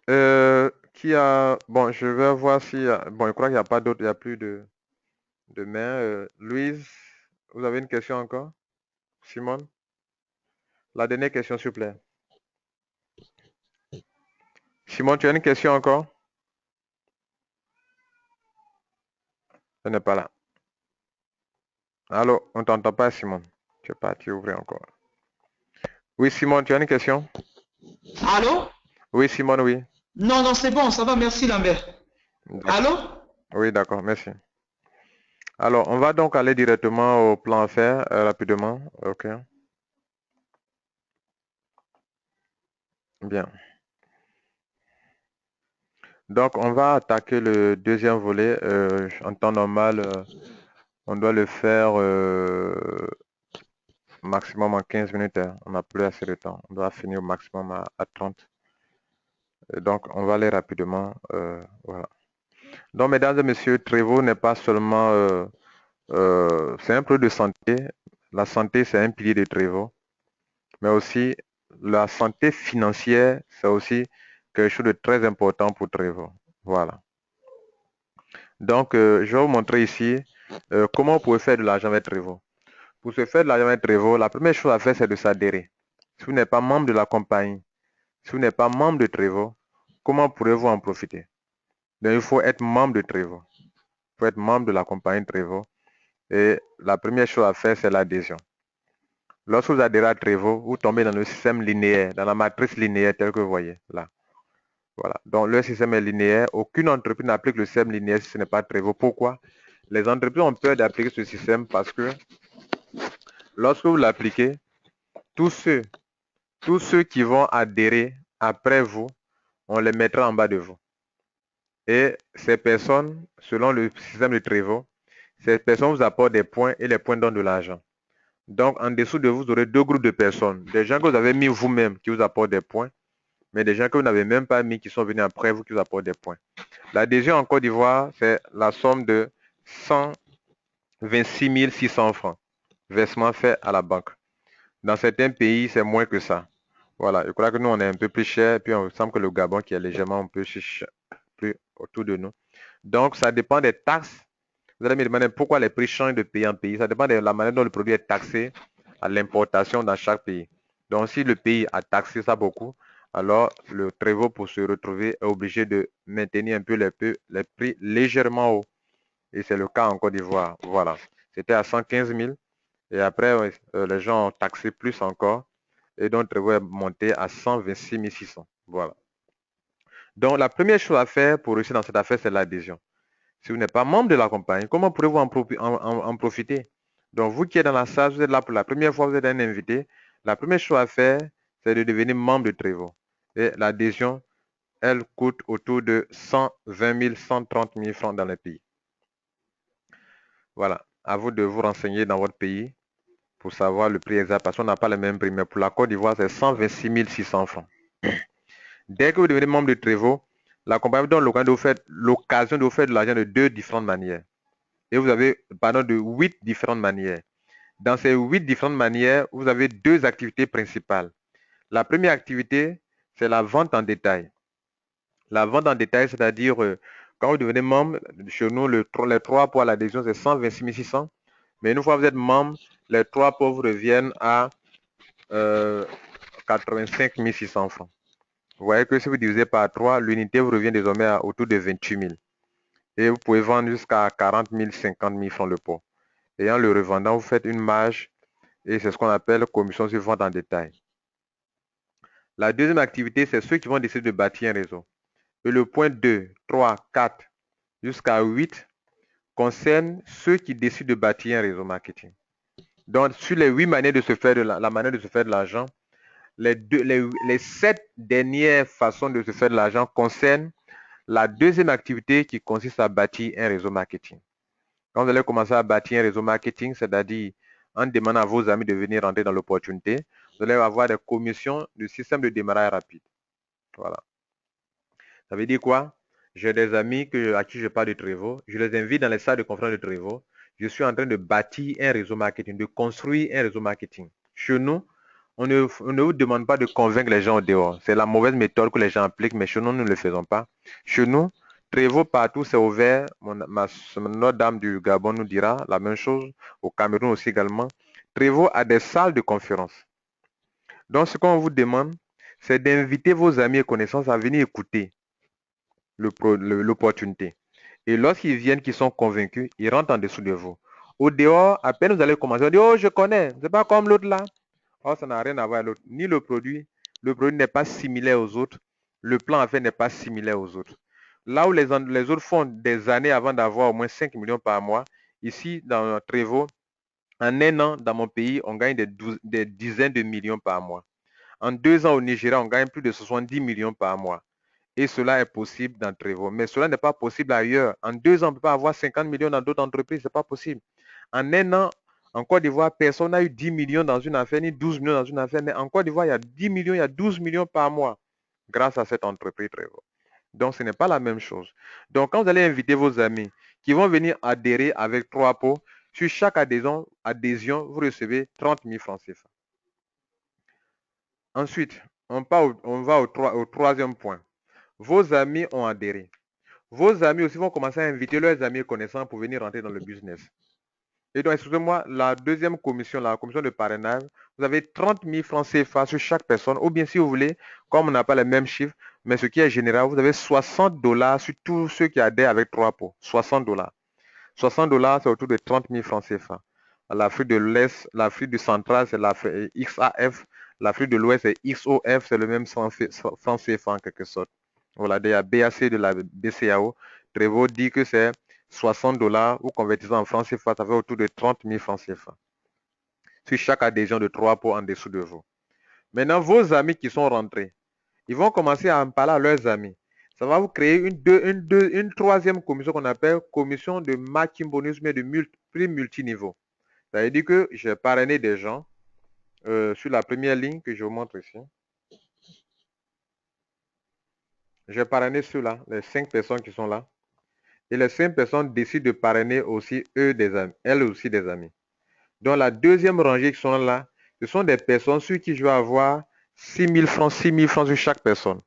Bon, je vais voir si... Bon, je crois qu'il n'y a pas d'autres, il n'y a plus de main. Louise, vous avez une question encore? Simone? La dernière question, s'il vous plaît. Simon, tu as une question encore? Elle n'est pas là. Allô, on ne t'entend pas, Simon. Tu es parti ouvrir encore. Oui, Simon, tu as une question? Allô? Oui, Simon, oui. Non, non, c'est bon, ça va, merci Lambert. Allô? Oui, d'accord, merci. Alors, on va donc aller directement au plan à faire rapidement. OK. Bien. Donc, on va attaquer le deuxième volet. En temps normal, on doit le faire maximum en 15 minutes. Hein. On n'a plus assez de temps. On doit finir au maximum à 30. Et donc, on va aller rapidement. Voilà. Donc, mesdames et messieurs, Trevo n'est pas seulement... c'est un produit de santé. La santé, c'est un pilier de Trevo. Mais aussi, la santé financière, c'est aussi quelque chose de très important pour Trevo. Voilà. Donc, je vais vous montrer ici comment vous pouvez faire de l'argent avec Trevo. Pour se faire de l'argent avec Trevo, la première chose à faire, c'est de s'adhérer. Si vous n'êtes pas membre de la compagnie, si vous n'êtes pas membre de Trevo, comment pourrez-vous en profiter? Donc, il faut être membre de Trevo. Il faut être membre de la compagnie Trevo. Et la première chose à faire, c'est l'adhésion. Lorsque vous adhérez à Trevo, vous tombez dans le système linéaire, dans la matrice linéaire telle que vous voyez là. Voilà. Donc, le système est linéaire. Aucune entreprise n'applique le système linéaire si ce n'est pas Trevo. Pourquoi? Les entreprises ont peur d'appliquer ce système parce que lorsque vous l'appliquez, tous ceux qui vont adhérer après vous, on les mettra en bas de vous. Et ces personnes, selon le système de Trevo, ces personnes vous apportent des points et les points donnent de l'argent. Donc, en dessous de vous, vous aurez deux groupes de personnes. Des gens que vous avez mis vous-même qui vous apportent des points, mais des gens que vous n'avez même pas mis qui sont venus après vous qui vous apportent des points. L'adhésion en Côte d'Ivoire, c'est la somme de 126 600 francs, versement fait à la banque. Dans certains pays, c'est moins que ça. Voilà, je crois que nous, on est un peu plus cher, puis on semble que le Gabon qui est légèrement un peu plus autour de nous. Donc, ça dépend des taxes. Vous allez me demander pourquoi les prix changent de pays en pays. Ça dépend de la manière dont le produit est taxé à l'importation dans chaque pays. Donc, si le pays a taxé ça beaucoup, alors le Trevo, pour se retrouver, est obligé de maintenir un peu les prix légèrement haut. Et c'est le cas en Côte d'Ivoire. Voilà. C'était à 115 000. Et après, les gens ont taxé plus encore. Et donc, Trevo est monté à 126 600. Voilà. Donc, la première chose à faire pour réussir dans cette affaire, c'est l'adhésion. Si vous n'êtes pas membre de la compagnie, comment pourrez-vous en profiter? Donc, vous qui êtes dans la salle, vous êtes là pour la première fois, vous êtes un invité. La première chose à faire, c'est de devenir membre de Trevo. Et l'adhésion, elle coûte autour de 120 000, 130 000 francs dans le pays. Voilà. À vous de vous renseigner dans votre pays pour savoir le prix exact, parce qu'on n'a pas le même prix. Mais pour la Côte d'Ivoire, c'est 126 600 francs. Dès que vous devenez membre de Trevo, la compagnie vous donne l'occasion de vous faire de l'argent de deux différentes manières. Et vous avez, de 8 différentes manières. Dans ces 8 différentes manières, vous avez deux activités principales. La première activité, c'est la vente en détail. La vente en détail, c'est-à-dire, quand vous devenez membre, chez nous, les 3 poids à l'adhésion, c'est 126 600. Mais une fois que vous êtes membre, les 3 poids vous reviennent à 85 600 francs. Vous voyez que si vous divisez par 3, l'unité vous revient désormais à autour de 28 000. Et vous pouvez vendre jusqu'à 40 000, 50 000 francs le pot. Et en le revendant, vous faites une marge et c'est ce qu'on appelle commission sur vente en détail. La deuxième activité, c'est ceux qui vont décider de bâtir un réseau. Et le point 2, 3, 4 jusqu'à 8 concerne ceux qui décident de bâtir un réseau marketing. Donc, sur les 8 manières de se faire de la manière de se faire de l'argent, les 7 dernières façons de se faire de l'argent concernent la deuxième activité qui consiste à bâtir un réseau marketing. Quand vous allez commencer à bâtir un réseau marketing, c'est-à-dire en demandant à vos amis de venir rentrer dans l'opportunité, vous allez avoir des commissions du système de démarrage rapide. Voilà. Ça veut dire quoi? J'ai des amis à qui je parle de Trevo. Je les invite dans les salles de conférence de Trevo. Je suis en train de bâtir un réseau marketing, de construire un réseau marketing. Chez nous, on ne vous demande pas de convaincre les gens au dehors. C'est la mauvaise méthode que les gens appliquent, mais chez nous, nous ne le faisons pas. Chez nous, Trevo partout, c'est ouvert. Notre dame du Gabon nous dira la même chose. Au Cameroun aussi également. Trevo a des salles de conférence. Donc, ce qu'on vous demande, c'est d'inviter vos amis et connaissances à venir écouter l'opportunité. Et lorsqu'ils viennent, qu'ils sont convaincus, ils rentrent en dessous de vous. Au dehors, à peine vous allez commencer, on dit, oh, je connais, c'est pas comme l'autre là. Oh, ça n'a rien à voir avec l'autre. Ni le produit n'est pas similaire aux autres. Le plan à faire n'est pas similaire aux autres. Là où les autres font des années avant d'avoir au moins 5 millions par mois, ici, dans Trevo, en un an, dans mon pays, on gagne des dizaines de millions par mois. En 2 ans au Nigeria, on gagne plus de 70 millions par mois. Et cela est possible dans Trevo. Mais cela n'est pas possible ailleurs. En 2 ans, on ne peut pas avoir 50 millions dans d'autres entreprises. Ce n'est pas possible. En un an, en Côte d'Ivoire, personne n'a eu 10 millions dans une affaire, ni 12 millions dans une affaire. Mais en Côte d'Ivoire, il y a 10 millions, il y a 12 millions par mois grâce à cette entreprise Trevo. Donc, ce n'est pas la même chose. Donc, quand vous allez inviter vos amis qui vont venir adhérer avec 3 pots, sur chaque adhésion, vous recevez 30 000 francs CFA. Ensuite, on va au troisième point. Vos amis ont adhéré. Vos amis aussi vont commencer à inviter leurs amis et connaissants pour venir rentrer dans le business. Et donc, excusez-moi, la deuxième commission, la commission de parrainage, vous avez 30 000 francs CFA sur chaque personne. Ou bien, si vous voulez, comme on n'a pas les mêmes chiffres, mais ce qui est général, vous avez 60 $ sur tous ceux qui adhèrent avec 3 pots. 60 $. 60 $, c'est autour de 30 000 francs CFA. L'Afrique de l'Est, l'Afrique du Central, c'est l'Afrique XAF. L'Afrique de l'Ouest, c'est XOF, c'est le même franc CFA en quelque sorte. Voilà, il y a BAC de la BCAO. Trevo dit que c'est 60 $, ou convertissant en francs CFA, ça fait autour de 30 000 francs CFA. Sur chaque adhésion de 3 pots en dessous de vous. Maintenant, vos amis qui sont rentrés, ils vont commencer à en parler à leurs amis. Ça va vous créer une troisième commission qu'on appelle commission de matching bonus, mais de prix multiniveau. Ça veut dire que j'ai parrainé des gens sur la première ligne que je vous montre ici. J'ai parrainé ceux-là, les 5 personnes qui sont là. Et les 5 personnes décident de parrainer aussi elles aussi des amis. Dans la deuxième rangée qui sont là, ce sont des personnes sur qui je vais avoir 6 000 francs sur chaque personne.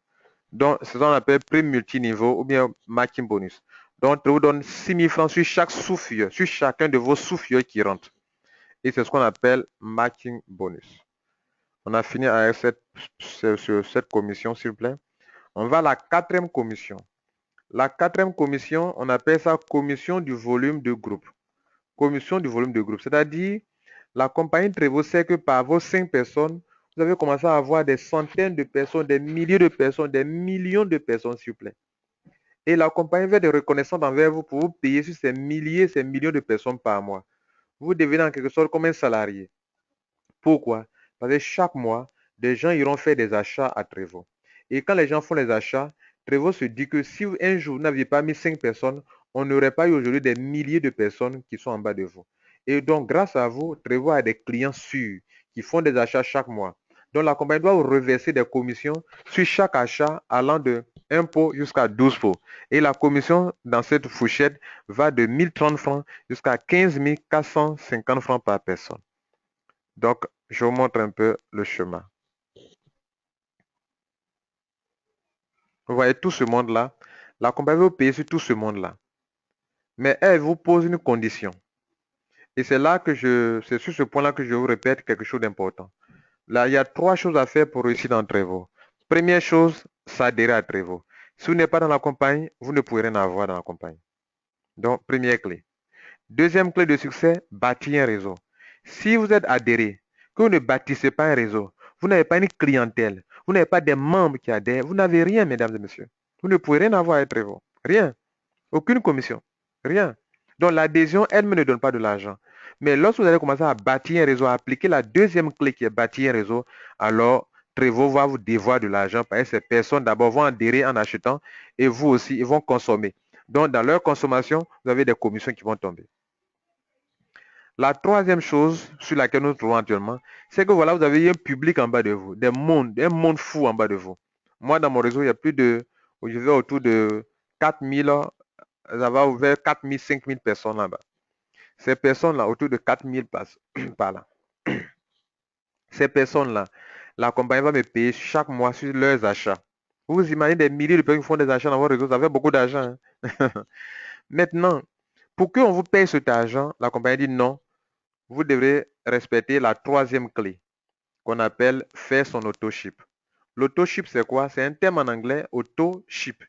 Donc, c'est ce qu'on appelle prime multiniveau ou bien matching bonus. Donc, je vous donne 6 000 francs sur chaque sous-filleul, sur chacun de vos sous-filleulds qui rentrent. Et c'est ce qu'on appelle matching bonus. On a fini avec cette commission, s'il vous plaît. On va à la quatrième commission. La quatrième commission, on appelle ça commission du volume de groupe. Commission du volume de groupe, c'est-à-dire la compagnie Trevo sait que par vos 5 personnes, vous avez commencé à avoir des centaines de personnes, des milliers de personnes, des millions de personnes, s'il vous plaît. Et la compagnie fait des reconnaissances envers vous pour vous payer sur ces milliers, ces millions de personnes par mois. Vous devenez en quelque sorte comme un salarié. Pourquoi? Parce que chaque mois, des gens iront faire des achats à Trevo. Et quand les gens font les achats, Trevo se dit que si un jour vous n'aviez pas mis 5 personnes, on n'aurait pas eu aujourd'hui des milliers de personnes qui sont en bas de vous. Et donc, grâce à vous, Trevo a des clients sûrs qui font des achats chaque mois. Donc, la compagnie doit vous reverser des commissions sur chaque achat allant de 1 pot jusqu'à 12 pots. Et la commission dans cette fourchette va de 1 030 francs jusqu'à 15 450 francs par personne. Donc, je vous montre un peu le chemin. Vous voyez tout ce monde-là. La compagnie va vous payer sur tout ce monde-là. Mais elle vous pose une condition. Et c'est là que c'est sur ce point-là que je vous répète quelque chose d'important. Là, il y a 3 choses à faire pour réussir dans Trevo. Première chose, s'adhérer à Trevo. Si vous n'êtes pas dans la compagnie, vous ne pouvez rien avoir dans la compagnie. Donc, première clé. Deuxième clé de succès, bâtir un réseau. Si vous êtes adhéré, que vous ne bâtissez pas un réseau, vous n'avez pas une clientèle, vous n'avez pas des membres qui adhèrent, vous n'avez rien, mesdames et messieurs. Vous ne pouvez rien avoir à Trevo. Rien. Aucune commission. Rien. Donc, l'adhésion, elle ne donne pas de l'argent. Mais lorsque vous allez commencer à bâtir un réseau, à appliquer la deuxième clé qui est bâtir un réseau, alors Trevo va vous devoir de l'argent parce que ces personnes d'abord vont adhérer en achetant et vous aussi, ils vont consommer. Donc, dans leur consommation, vous avez des commissions qui vont tomber. La troisième chose sur laquelle nous nous trouvons actuellement, c'est que voilà, vous avez un public en bas de vous, un monde fou en bas de vous. Moi, dans mon réseau, il y a plus de, je vais autour de 4000, ça va ouvert 4000, 5000 personnes là-bas. Ces personnes-là, autour de 4000 par là. Ces personnes-là, la compagnie va me payer chaque mois sur leurs achats. Vous imaginez des milliers de personnes qui font des achats dans votre réseau, ça fait beaucoup d'argent. Hein? Maintenant, pour qu'on vous paye cet argent, la compagnie dit non, vous devrez respecter la troisième clé. qu'on appelle faire son auto-ship. L'auto-ship, c'est quoi? C'est un terme en anglais, auto-ship.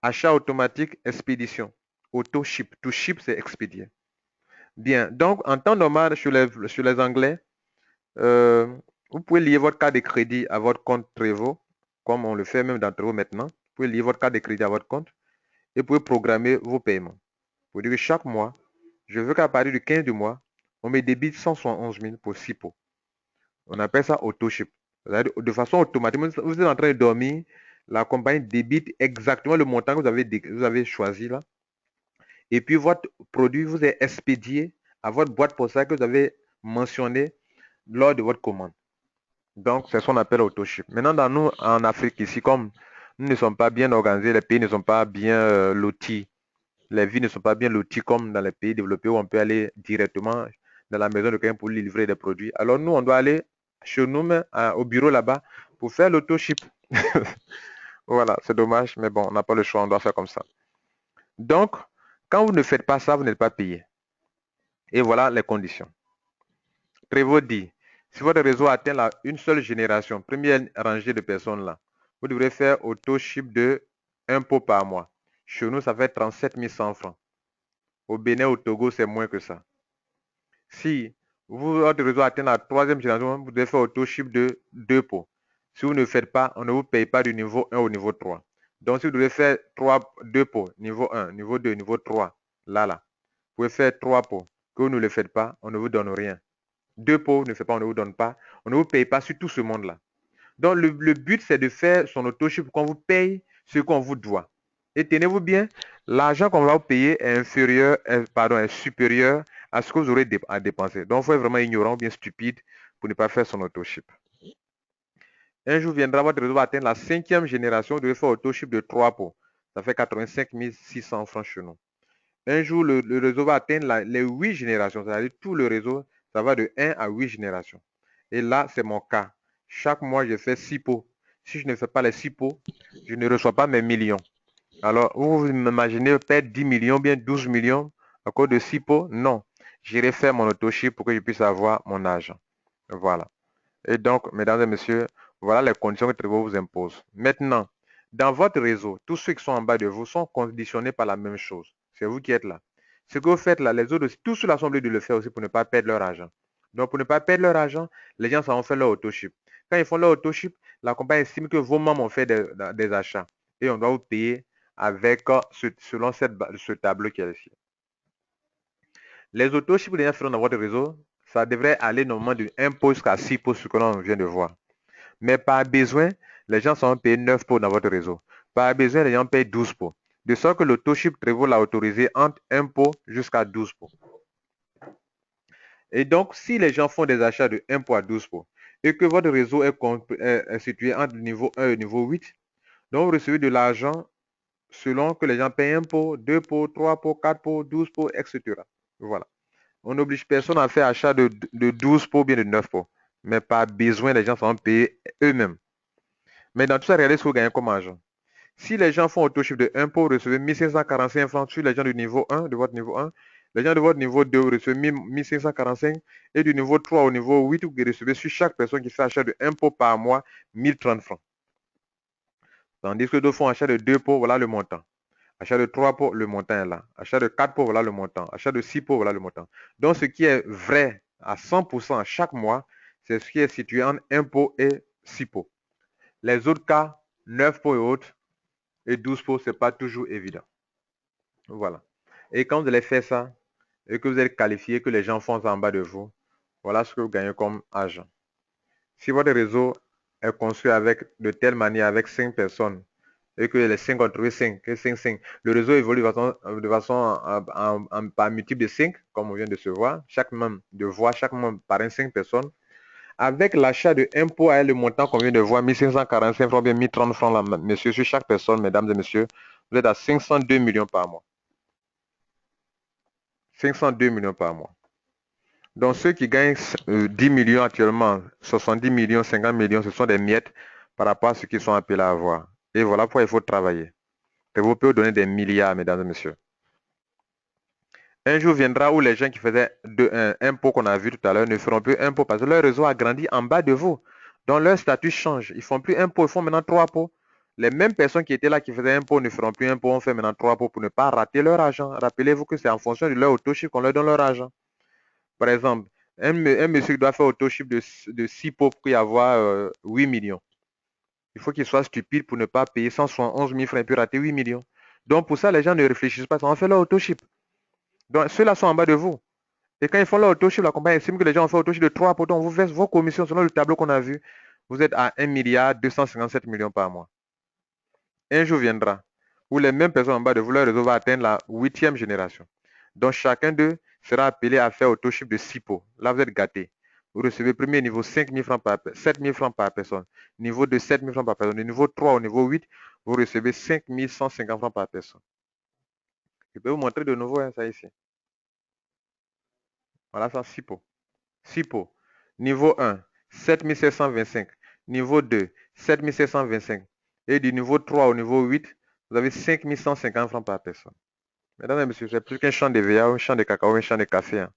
Achat automatique, expédition. Auto-ship. To ship, c'est expédier. Bien. Donc, en temps normal, sur les Anglais, vous pouvez lier votre carte de crédit à votre compte Trevo, comme on le fait même dans Trevo maintenant. Vous pouvez lier votre carte de crédit à votre compte et vous pouvez programmer vos paiements. Vous dire que chaque mois, je veux qu'à partir du 15 du mois, on me débite 171 000 pour 6 pots. On appelle ça auto-ship. De façon automatique, vous êtes en train de dormir, la compagnie débite exactement le montant que vous avez choisi là. Et puis votre produit vous est expédié à votre boîte postale que vous avez mentionné lors de votre commande. Donc, c'est ce qu'on appelle auto-ship. Maintenant, dans nous, en Afrique, ici, comme nous ne sommes pas bien organisés, les pays ne sont pas bien lotis, les villes ne sont pas bien loties comme dans les pays développés où on peut aller directement dans la maison de quelqu'un pour lui livrer des produits. Alors, nous, on doit aller chez nous, au bureau là-bas, pour faire l'auto-ship. Voilà, c'est dommage, mais bon, on n'a pas le choix, on doit faire comme ça. Donc, quand vous ne faites pas ça, vous n'êtes pas payé. Et voilà les conditions. Prévost dit, si votre réseau atteint une seule génération, première rangée de personnes là, vous devrez faire auto-ship de 1 pot par mois. Chez nous, ça fait 37 100 francs. Au Bénin, au Togo, c'est moins que ça. Si votre réseau atteint la troisième génération, vous devez faire auto-ship de 2 pots. Si vous ne faites pas, on ne vous paye pas du niveau 1 au niveau 3. Donc, si vous devez faire 2 pots, niveau 1, niveau 2, niveau 3, là, vous pouvez faire 3 pots. Que vous ne le faites pas, on ne vous donne rien. 2 pots, ne fait pas, on ne vous donne pas. On ne vous paye pas sur tout ce monde-là. Donc, le but, c'est de faire son auto-ship pour qu'on vous paye ce qu'on vous doit. Et tenez-vous bien, l'argent qu'on va vous payer est supérieur à ce que vous aurez à dépenser. Donc, il faut être vraiment ignorant ou bien stupide pour ne pas faire son auto-ship. Un jour viendra, votre réseau va atteindre la 5e génération, vous devez faire auto-ship de 3 pots. Ça fait 85 600 francs chez nous. Un jour, le réseau va atteindre les 8 générations, c'est-à-dire tout le réseau, ça va de 1 à 8 générations. Et là, c'est mon cas. Chaque mois, je fais 6 pots. Si je ne fais pas les 6 pots, je ne reçois pas mes millions. Alors, vous imaginez perdre 10 millions, bien 12 millions à cause de 6 pots? Non. J'irai faire mon auto-ship pour que je puisse avoir mon argent. Voilà. Et donc, mesdames et messieurs, voilà les conditions que Trevo vous impose. Maintenant, dans votre réseau, tous ceux qui sont en bas de vous sont conditionnés par la même chose. C'est vous qui êtes là. Ce que vous faites là, les autres aussi, tous ceux-là sont obligés de le faire aussi pour ne pas perdre leur argent. Donc, pour ne pas perdre leur argent, les gens vont faire leur auto-ship. Quand ils font leur auto-ship, la compagnie estime que vos membres ont fait des achats. Et on doit vous payer avec, selon ce tableau qui est ici. Les auto-ships déjà faits dans votre réseau, ça devrait aller normalement de 1 pot jusqu'à 6 pots, ce que l'on vient de voir. Mais par besoin, les gens sont payés 9 pots dans votre réseau. Par besoin, les gens payent 12 pots. De sorte que l'auto-ship Trevo l'a autorisé entre 1 pot jusqu'à 12 pots. Et donc, si les gens font des achats de 1 pot à 12 pots et que votre réseau est situé entre le niveau 1 et le niveau 8, donc vous recevez de l'argent selon que les gens payent 1 pot, 2 pots, 3 pots, 4 pots, 12 pots, etc. Voilà. On n'oblige personne à faire achat de 12 pots ou bien de 9 pots. Mais par besoin, les gens sont payés eux-mêmes. Mais dans tout ça, regardez ce que vous gagnez comme argent. Si les gens font auto-ship de 1 pot, vous recevez 1545 francs sur les gens du niveau 1, de votre niveau 1. Les gens de votre niveau 2, vous recevez 1545. Et du niveau 3 au niveau 8, vous recevez sur chaque personne qui fait achat de 1 pot par mois, 1030 francs. Tandis que d'autres font achat de 2 pots, voilà le montant. Achat de 3 pots, le montant est là. Achat de 4 pots, voilà le montant. Achat de 6 pots, voilà le montant. Donc, ce qui est vrai à 100% à chaque mois, c'est ce qui est situé entre 1 pot et 6 pots. Les autres cas, 9 pots et autres, et 12 pots, ce n'est pas toujours évident. Voilà. Et quand vous allez faire ça, et que vous êtes qualifié, que les gens font ça en bas de vous, voilà ce que vous gagnez comme argent. Si votre réseau est construit de telle manière, avec 5 personnes, et que les 5 ont trouvé 5, le réseau évolue de façon par multiple de 5, comme on vient de se voir, chaque membre par 5 personnes. Avec l'achat de 1 pot à le montant qu'on vient de voir, 1545 francs, bien 1030 francs, là, messieurs, sur chaque personne, mesdames et messieurs, vous êtes à 502 millions par mois. 502 millions par mois. Donc, ceux qui gagnent 10 millions actuellement, 70 millions, 50 millions, ce sont des miettes par rapport à ceux qui sont appelés à avoir. Et voilà pourquoi il faut travailler. Et vous pouvez donner des milliards, mesdames et messieurs. Un jour viendra où les gens qui faisaient un impôt qu'on a vu tout à l'heure ne feront plus impôt parce que leur réseau a grandi en bas de vous. Donc leur statut change. Ils font plus impôt, ils font maintenant 3 pots. Les mêmes personnes qui étaient là qui faisaient impôt ne feront plus impôt, on fait maintenant 3 pots pour ne pas rater leur argent. Rappelez-vous que c'est en fonction de leur auto-chiffre qu'on leur donne leur argent. Par exemple, un monsieur qui doit faire auto-chiffre de 6 pots pour y avoir 8 millions. Il faut qu'il soit stupide pour ne pas payer 171 000 francs et puis rater 8 millions. Donc pour ça, les gens ne réfléchissent pas, on fait leur auto-chiffre. Donc ceux-là sont en bas de vous. Et quand ils font leur auto-chiffre, la compagnie estime que les gens ont fait auto-chiffre de 3 pots, donc vous faites vos commissions selon le tableau qu'on a vu. Vous êtes à 1 milliard 257 millions par mois. Un jour viendra où les mêmes personnes en bas de vous, leur réseau va atteindre la 8e génération. Donc chacun d'eux sera appelé à faire auto-chiffre de 6 pots. Là, vous êtes gâtés. Vous recevez premier niveau 5 000 francs par 7 000 francs par personne. Niveau 2, 7 000 francs par personne. Niveau 3 au niveau 8, vous recevez 5 150 francs par personne. Je peux vous montrer de nouveau ça ici. Voilà ça, 6 pots. 6 pots. Niveau 1, 7 725. Niveau 2, 7 725. Et du niveau 3 au niveau 8, vous avez 5 150 francs par personne. Mesdames et messieurs, c'est plus qu'un champ de VA, un champ de cacao, un champ de café. Hein.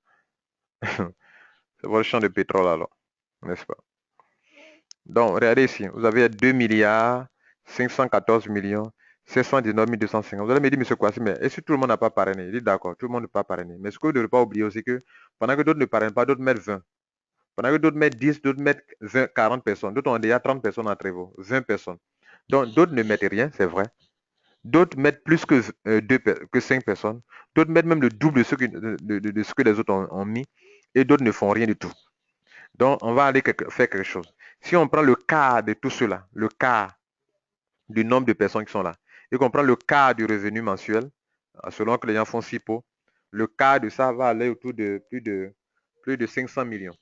C'est votre champ de pétrole alors, n'est-ce pas? Donc, regardez ici, vous avez 2 milliards 514 millions 719 250. Vous allez me dire, monsieur Kwasi, mais est-ce que tout le monde n'a pas parrainé? Il dit d'accord, tout le monde n'a pas parrainé. Mais ce que vous ne devez pas oublier aussi, que pendant que d'autres ne parrainent pas, d'autres mettent 20. Pendant que d'autres mettent 10, d'autres mettent 20, 40 personnes. D'autres ont déjà 30 personnes entre vous, 20 personnes. Donc, d'autres ne mettent rien, c'est vrai. D'autres mettent plus que 5 personnes. D'autres mettent même le double de ce que les autres ont mis. Et d'autres ne font rien du tout. Donc, on va aller faire quelque chose. Si on prend le quart de tout cela, le quart du nombre de personnes qui sont là, et qu'on prend le quart du revenu mensuel, selon que les gens font 6 pots, le quart de ça va aller autour de plus de 500 millions.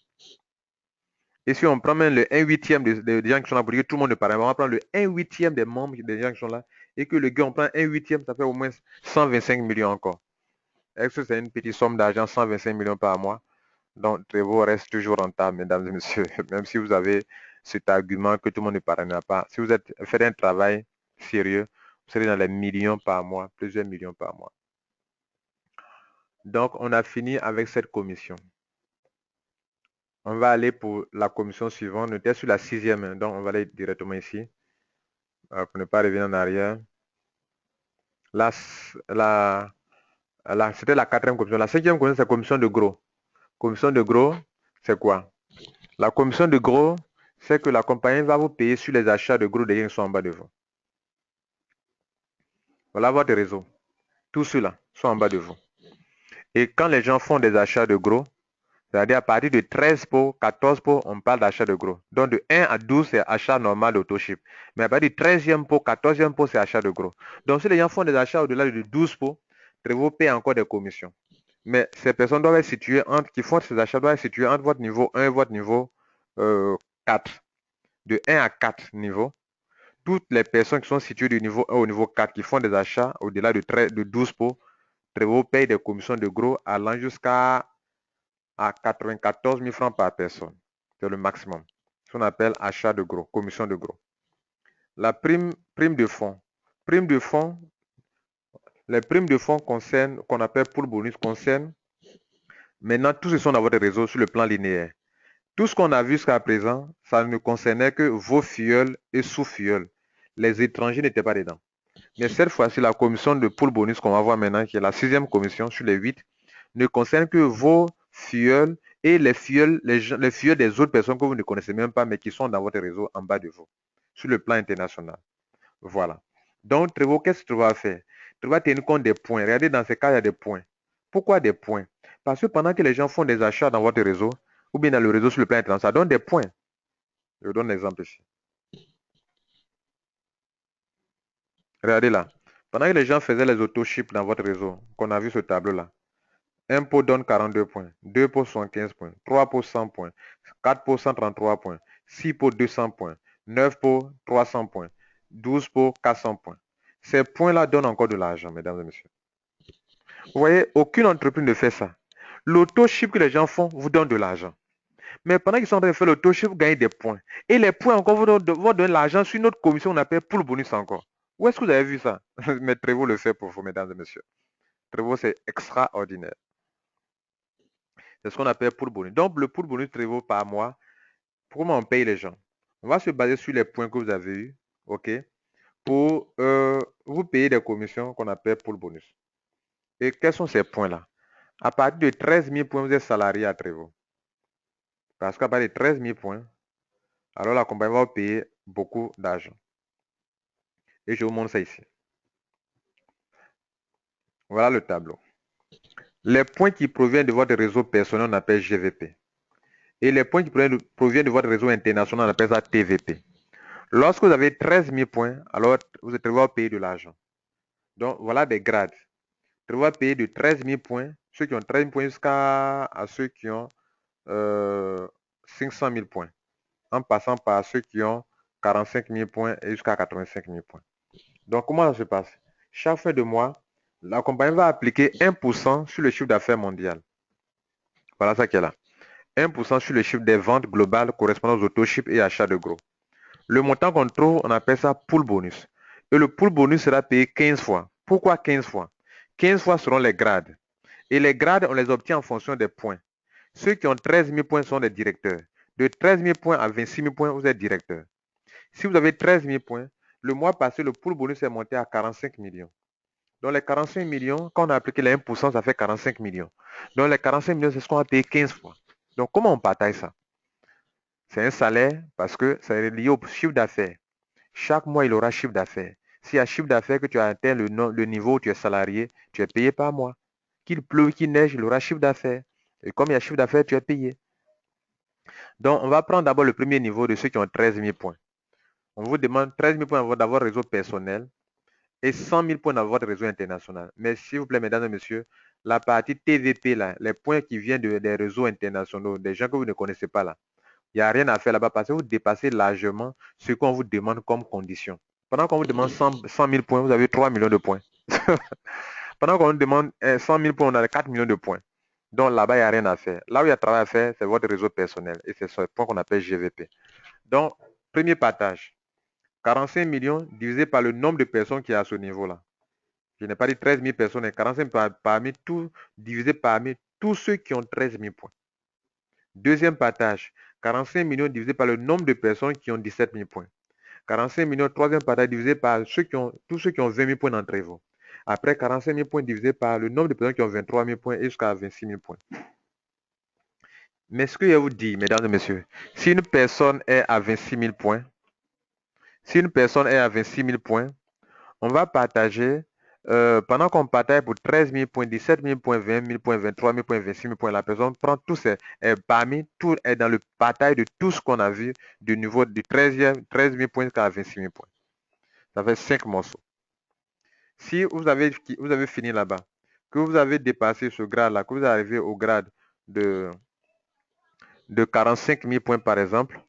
Et si on prend même le 1/8 des gens qui sont là, pour dire que tout le monde ne parle pas, on va prendre le 1/8 des membres des gens qui sont là, et que le gars, on prend 1/8, ça fait au moins 125 millions encore. Est-ce que c'est une petite somme d'argent, 125 millions par mois? Donc, Trevor reste toujours rentable, mesdames et messieurs, même si vous avez cet argument que tout le monde ne parviendra pas. Si vous faites un travail sérieux, vous serez dans les millions par mois, plusieurs millions par mois. Donc, on a fini avec cette commission. On va aller pour la commission suivante. On était sur la 6e, donc on va aller directement ici, pour ne pas revenir en arrière. Là, c'était la 4e commission. La 5e commission, c'est la commission de gros. Commission de gros, c'est quoi? La commission de gros, c'est que la compagnie va vous payer sur les achats de gros des gens qui sont en bas de vous. Voilà votre réseau. Tous ceux-là sont en bas de vous. Et quand les gens font des achats de gros, c'est-à-dire à partir de 13 pots, 14 pots, on parle d'achat de gros. Donc de 1 à 12, c'est achat normal d'auto-ship. Mais à partir du 13e pot, 14e pot, c'est achat de gros. Donc si les gens font des achats au-delà de 12 pots, vous payez encore des commissions. Mais ces personnes doivent être situées qui font ces achats doivent être situées entre votre niveau 1 et votre niveau 4. De 1 à 4 niveaux. Toutes les personnes qui sont situées du niveau 1 au niveau 4 qui font des achats au-delà de 12 pots, Trevor paye des commissions de gros allant jusqu'à 94 000 francs par personne. C'est le maximum. Ce qu'on appelle achat de gros, commission de gros. La prime de fonds. Prime de fonds, les primes de fonds concernent, qu'on appelle pool bonus, concernent maintenant tous ceux qui sont dans votre réseau sur le plan linéaire. Tout ce qu'on a vu jusqu'à présent, ça ne concernait que vos filleuls et sous-filleuls. Les étrangers n'étaient pas dedans. Mais cette fois-ci, la commission de pool bonus qu'on va voir maintenant, qui est la 6e commission sur les 8, ne concerne que vos filleuls et les filleuls des autres personnes que vous ne connaissez même pas, mais qui sont dans votre réseau en bas de vous, sur le plan international. Voilà. Donc, Trevor, qu'est-ce que tu vas faire? Tu vas tenir compte des points. Regardez, dans ces cas, il y a des points. Pourquoi des points? Parce que pendant que les gens font des achats dans votre réseau, ou bien dans le réseau sur le plan international, ça donne des points. Je vous donne l'exemple ici. Regardez là. Pendant que les gens faisaient les auto-ships dans votre réseau, qu'on a vu ce tableau-là, un pot donne 42 points, 2 pots 115 points, 3 pots 100 points, 4 pots 133 points, 6 pots 200 points, 9 pots 300 points, 12 pots 400 points. Ces points-là donnent encore de l'argent, mesdames et messieurs. Vous voyez, aucune entreprise ne fait ça. L'auto-ship que les gens font vous donne de l'argent. Mais pendant qu'ils sont en train de faire l'auto-ship, vous gagnez des points. Et les points encore vont donner de l'argent sur une autre commission qu'on appelle pool bonus encore. Où est-ce que vous avez vu ça? Mais Trevor le fait pour vous, mesdames et messieurs. Trevor, c'est extraordinaire. C'est ce qu'on appelle pool bonus. Donc, le pool bonus Trevor par mois, comment on paye les gens? On va se baser sur les points que vous avez eus, OK, pour vous payer des commissions qu'on appelle pool bonus. Et quels sont ces points-là? À partir de 13 000 points, vous êtes salarié à Trevor. Parce qu'à partir de 13 000 points, alors la compagnie va vous payer beaucoup d'argent. Et je vous montre ça ici. Voilà le tableau. Les points qui proviennent de votre réseau personnel, on appelle GVP. Et les points qui proviennent de votre réseau international, on appelle ça TVP. Lorsque vous avez 13 000 points, alors vous êtes payer de l'argent. Donc, voilà des grades. Vous allez payer de 13 000 points, ceux qui ont 13 000 points jusqu'à ceux qui ont 500 000 points, en passant par ceux qui ont 45 000 points et jusqu'à 85 000 points. Donc, comment ça se passe? Chaque fin de mois, la compagnie va appliquer 1% sur le chiffre d'affaires mondial. Voilà ça qui est là. 1% sur le chiffre des ventes globales correspondant aux auto-ship et achats de gros. Le montant qu'on trouve, on appelle ça pool bonus. Et le pool bonus sera payé 15 fois. Pourquoi 15 fois? 15 fois seront les grades. Et les grades, on les obtient en fonction des points. Ceux qui ont 13 000 points sont des directeurs. De 13 000 points à 26 000 points, vous êtes directeur. Si vous avez 13 000 points, le mois passé, le pool bonus est monté à 45 millions. Donc les 45 millions, quand on a appliqué les 1%, ça fait 45 millions. Donc les 45 millions, c'est ce qu'on a payé 15 fois. Donc comment on partage ça? C'est un salaire parce que c'est lié au chiffre d'affaires. Chaque mois, il aura chiffre d'affaires. S'il y a chiffre d'affaires que tu as atteint le niveau où tu es salarié, tu es payé par mois. Qu'il pleuve, qu'il neige, il aura chiffre d'affaires. Et comme il y a chiffre d'affaires, tu es payé. Donc, on va prendre d'abord le premier niveau de ceux qui ont 13 000 points. On vous demande 13 000 points dans votre réseau personnel et 100 000 points dans votre réseau international. Mais s'il vous plaît, mesdames et messieurs, la partie TVP, là, les points qui viennent des réseaux internationaux, des gens que vous ne connaissez pas là, il n'y a rien à faire là-bas parce que vous dépassez largement ce qu'on vous demande comme condition. Pendant qu'on vous demande 100 000 points, vous avez 3 millions de points. Pendant qu'on vous demande 100 000 points, on a 4 millions de points. Donc là-bas, il n'y a rien à faire. Là où il y a travail à faire, c'est votre réseau personnel. Et c'est ce point qu'on appelle GVP. Donc, premier partage. 45 millions divisé par le nombre de personnes qui est à ce niveau-là. Je n'ai pas dit 13 000 personnes, mais 45 parmi tout, divisé parmi tous ceux qui ont 13 000 points. Deuxième partage. 45 millions divisé par le nombre de personnes qui ont 17 000 points. 45 millions, troisième partage divisé par tous ceux qui ont 20 000 points d'entre vous. Après, 45 000 points divisé par le nombre de personnes qui ont 23 000 points et jusqu'à 26 000 points. Mais ce que je vous dis, mesdames et messieurs, si une personne est à 26 000 points, on va partager, pendant qu'on partage pour 13 000 points, 17 000 points, 20 000 points, 23 000 points, 26 000 points, la personne prend tous ces, parmi tout, est dans le partage de tout ce qu'on a vu du niveau du 13 000 points jusqu'à 26 000 points. Ça fait 5 morceaux. Si vous avez fini là-bas, que vous avez dépassé ce grade-là, que vous arrivez au grade de 45 000 points par exemple,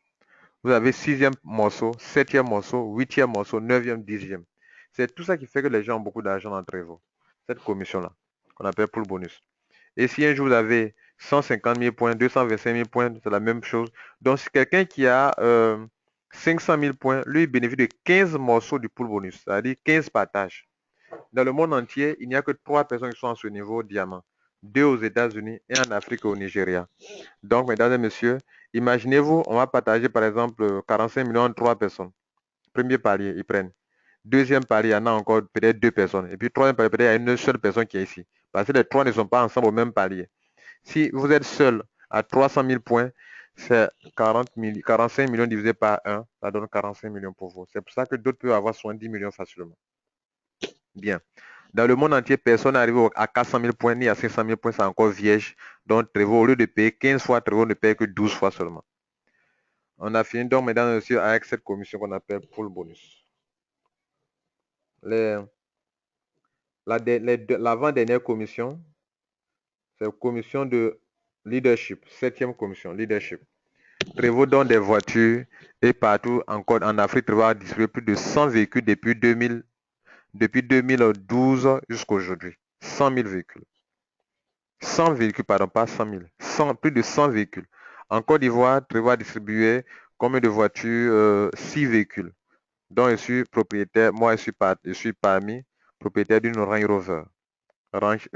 vous avez 6e morceau, 7e morceau, 8e morceau, 9e, 10e. C'est tout ça qui fait que les gens ont beaucoup d'argent entre vous. Cette commission-là, qu'on appelle pool bonus. Et si un jour vous avez 150 000 points, 225 000 points, c'est la même chose. Donc, si quelqu'un qui a 500 000 points, lui, il bénéficie de 15 morceaux du pool bonus, c'est-à-dire 15 partages. Dans le monde entier, il n'y a que 3 personnes qui sont à ce niveau diamant. 2 aux États-Unis et en Afrique et au Nigeria. Donc, mesdames et messieurs, imaginez-vous, on va partager par exemple 45 millions entre 3 personnes. Premier palier, ils prennent. Deuxième palier, il y en a encore peut-être 2 personnes. Et puis troisième palier, peut-être il y a une seule personne qui est ici. Parce que les 3 ne sont pas ensemble au même palier. Si vous êtes seul à 300 000 points, c'est 45 millions divisé par 1, ça donne 45 millions pour vous. C'est pour ça que d'autres peuvent avoir 70 millions facilement. Bien. Dans le monde entier, personne n'est arrivé à 400 000 points ni à 500 000 points, c'est encore vierge. Donc, Trevor, au lieu de payer 15 fois, Trevor ne paye que 12 fois seulement. On a fini donc, mesdames et messieurs, avec cette commission qu'on appelle pool bonus. L'avant-dernière commission, c'est la commission de leadership, 7e commission, leadership. Trevor donne des voitures et partout encore en Afrique, Trevor a distribué plus de 100 véhicules depuis 2012 jusqu'à aujourd'hui. 100 000 véhicules. 100 véhicules, pardon, pas 100 000. Plus de 100 véhicules. En Côte d'Ivoire, Trevor a distribué combien de voitures? 6 véhicules. Dont je suis propriétaire, moi je suis parmi propriétaire d'une Range Rover. Range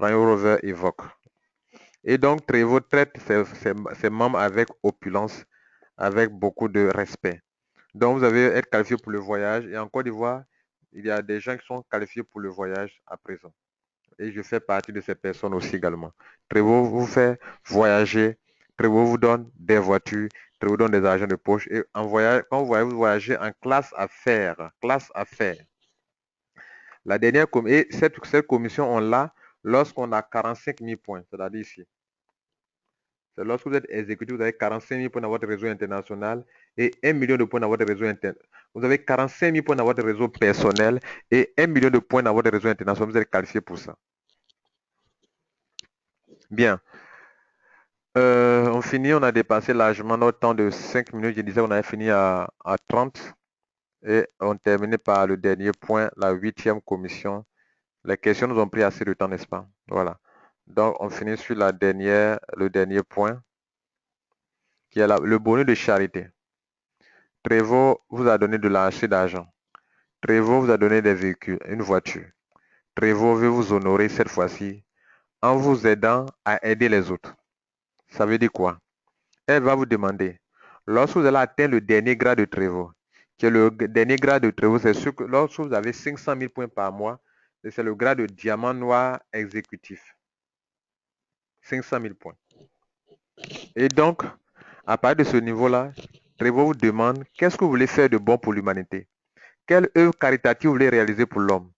Rover Evoque. Et donc, Trevo traite ses membres avec opulence, avec beaucoup de respect. Donc, vous allez être qualifié pour le voyage. Et en Côte d'Ivoire, il y a des gens qui sont qualifiés pour le voyage à présent. Et je fais partie de ces personnes aussi également. Trevo vous fait voyager. Trevo vous donne des voitures. Trevo vous donne des argents de poche. Et en voyage, quand vous voyagez en classe affaires. Classe affaires. La dernière et cette commission, on l'a lorsqu'on a 45 000 points. C'est-à-dire ici. C'est lorsque vous êtes exécutif, vous avez 45 000 points dans votre réseau international et 1 million de points dans votre réseau international. Vous avez 45 000 points dans votre réseau personnel et 1 million de points dans votre réseau international. Vous êtes qualifié pour ça. Bien. On finit, on a dépassé largement notre temps de 5 minutes. Je disais qu'on avait fini à 30. Et on terminait par le dernier point, la 8e commission. Les questions nous ont pris assez de temps, n'est-ce pas? Voilà. Donc, on finit sur le dernier point, qui est le bonus de charité. Trevo vous a donné de l'argent d'argent. Trevo vous a donné des véhicules, une voiture. Trevo veut vous honorer cette fois-ci en vous aidant à aider les autres. Ça veut dire quoi? Elle va vous demander, lorsque vous allez atteindre le dernier grade de Trevo, que le dernier grade de Trevo, c'est sûr que lorsque vous avez 500 000 points par mois, c'est le grade de diamant noir exécutif. 500 000 points. Et donc, à partir de ce niveau-là, Trevo vous demande, qu'est-ce que vous voulez faire de bon pour l'humanité? Quelle œuvre caritative vous voulez réaliser pour l'homme?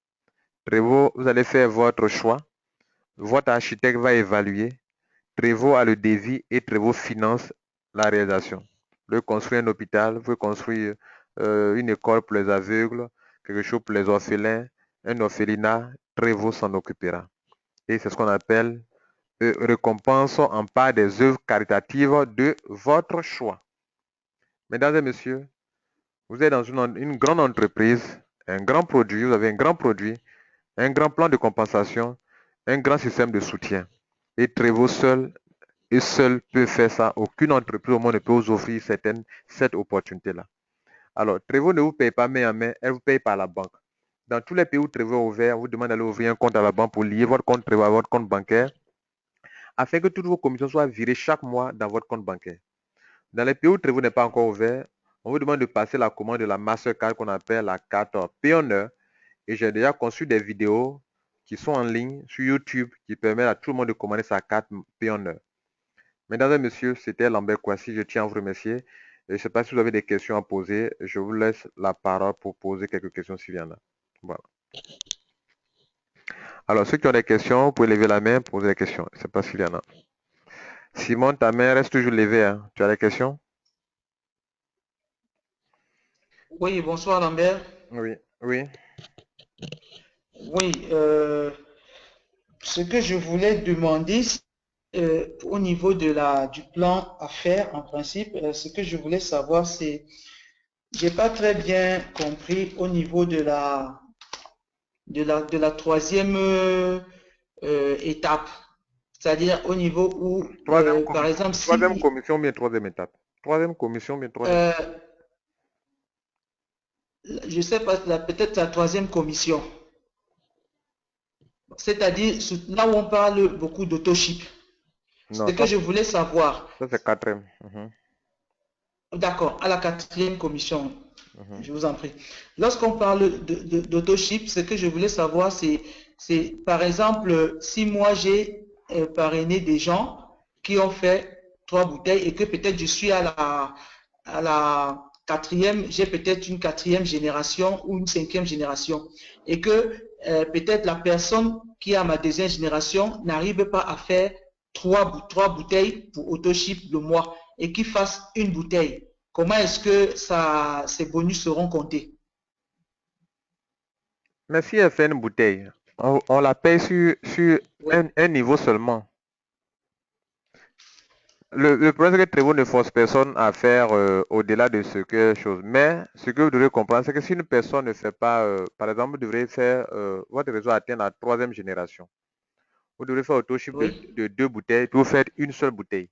Trevo, vous allez faire votre choix. Votre architecte va évaluer. Trevo a le devis et Trevo finance la réalisation. Vous voulez construire un hôpital, vous voulez construire une école pour les aveugles, quelque chose pour les orphelins, un orphelinat, Trevo s'en occupera. Et c'est ce qu'on appelle récompense en part des œuvres caritatives de votre choix. Mesdames et messieurs, vous êtes dans une grande entreprise, un grand produit, vous avez un grand produit, un grand plan de compensation, un grand système de soutien. Et Trevo seul peut faire ça. Aucune entreprise au monde ne peut vous offrir cette opportunité-là. Alors, Trevo ne vous paye pas main en main, elle vous paye par la banque. Dans tous les pays où Trevo est ouvert, on vous demande d'aller ouvrir un compte à la banque pour lier votre compte Trevo à votre compte bancaire, afin que toutes vos commissions soient virées chaque mois dans votre compte bancaire. Dans les pays où Trevo n'est pas encore ouvert, on vous demande de passer la commande de la Mastercard qu'on appelle la carte Payoneer. Et j'ai déjà conçu des vidéos qui sont en ligne sur YouTube qui permettent à tout le monde de commander sa carte Payoneer. Mesdames et messieurs, c'était Lambert Kouassi. Je tiens à vous remercier. Et je ne sais pas si vous avez des questions à poser. Je vous laisse la parole pour poser quelques questions s'il y en a. Voilà. Alors, ceux qui ont des questions, vous pouvez lever la main pour poser des questions. Je ne sais pas s'il y en a. Simon, ta main reste toujours levée. Hein. Tu as des questions? Oui, bonsoir Lambert. Oui, oui. Oui, ce que je voulais demander, au niveau du plan à faire, en principe, ce que je voulais savoir, c'est, j'ai pas très bien compris au niveau de la troisième étape, c'est-à-dire au niveau où, par exemple, si... Troisième commission, bien troisième étape. Troisième commission, bien troisième étape. Je sais pas, peut-être la troisième commission. C'est-à-dire là où on parle beaucoup d'autoship. Ce que je voulais savoir. Ça, c'est quatrième. D'accord, à la quatrième commission. Je vous en prie. Lorsqu'on parle d'autoship, ce que je voulais savoir, c'est par exemple, si moi j'ai parrainé des gens qui ont fait 3 bouteilles et que peut-être je suis à la quatrième, j'ai peut-être une 4e génération ou une 5e génération et que peut-être la personne qui a ma 2e génération n'arrive pas à faire 3 bouteilles pour autoship le mois et qui fasse une bouteille. Comment est-ce que ces bonus seront comptés? Mais si elle fait une bouteille, on la paye sur oui. un niveau seulement. Le problème, c'est que Trevo ne force personne à faire au-delà de ce que chose. Mais ce que vous devez comprendre, c'est que si une personne ne fait pas, par exemple, vous devrez faire, votre réseau atteint la 3e génération. Vous devrez faire autoship de 2 bouteilles, puis vous faites une seule bouteille.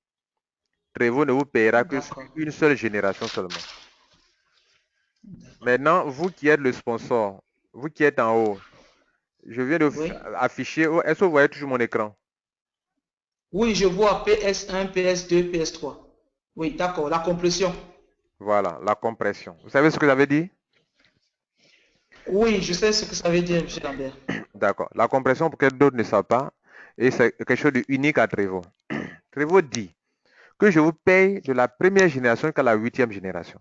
Trevo ne vous payera que sur une seule génération seulement. Maintenant, vous qui êtes le sponsor, vous qui êtes en haut, je viens de afficher, est-ce que vous voyez toujours mon écran? Oui, je vois PS1, PS2, PS3. Oui, d'accord, la compression. Voilà, la compression. Vous savez ce que j'avais dit? Oui, je sais ce que ça veut dire, M. Lambert. D'accord. La compression, pour que d'autres ne savent pas, et c'est quelque chose d'unique à Trevo. Trevo dit que je vous paye de la première génération jusqu'à la 8e génération.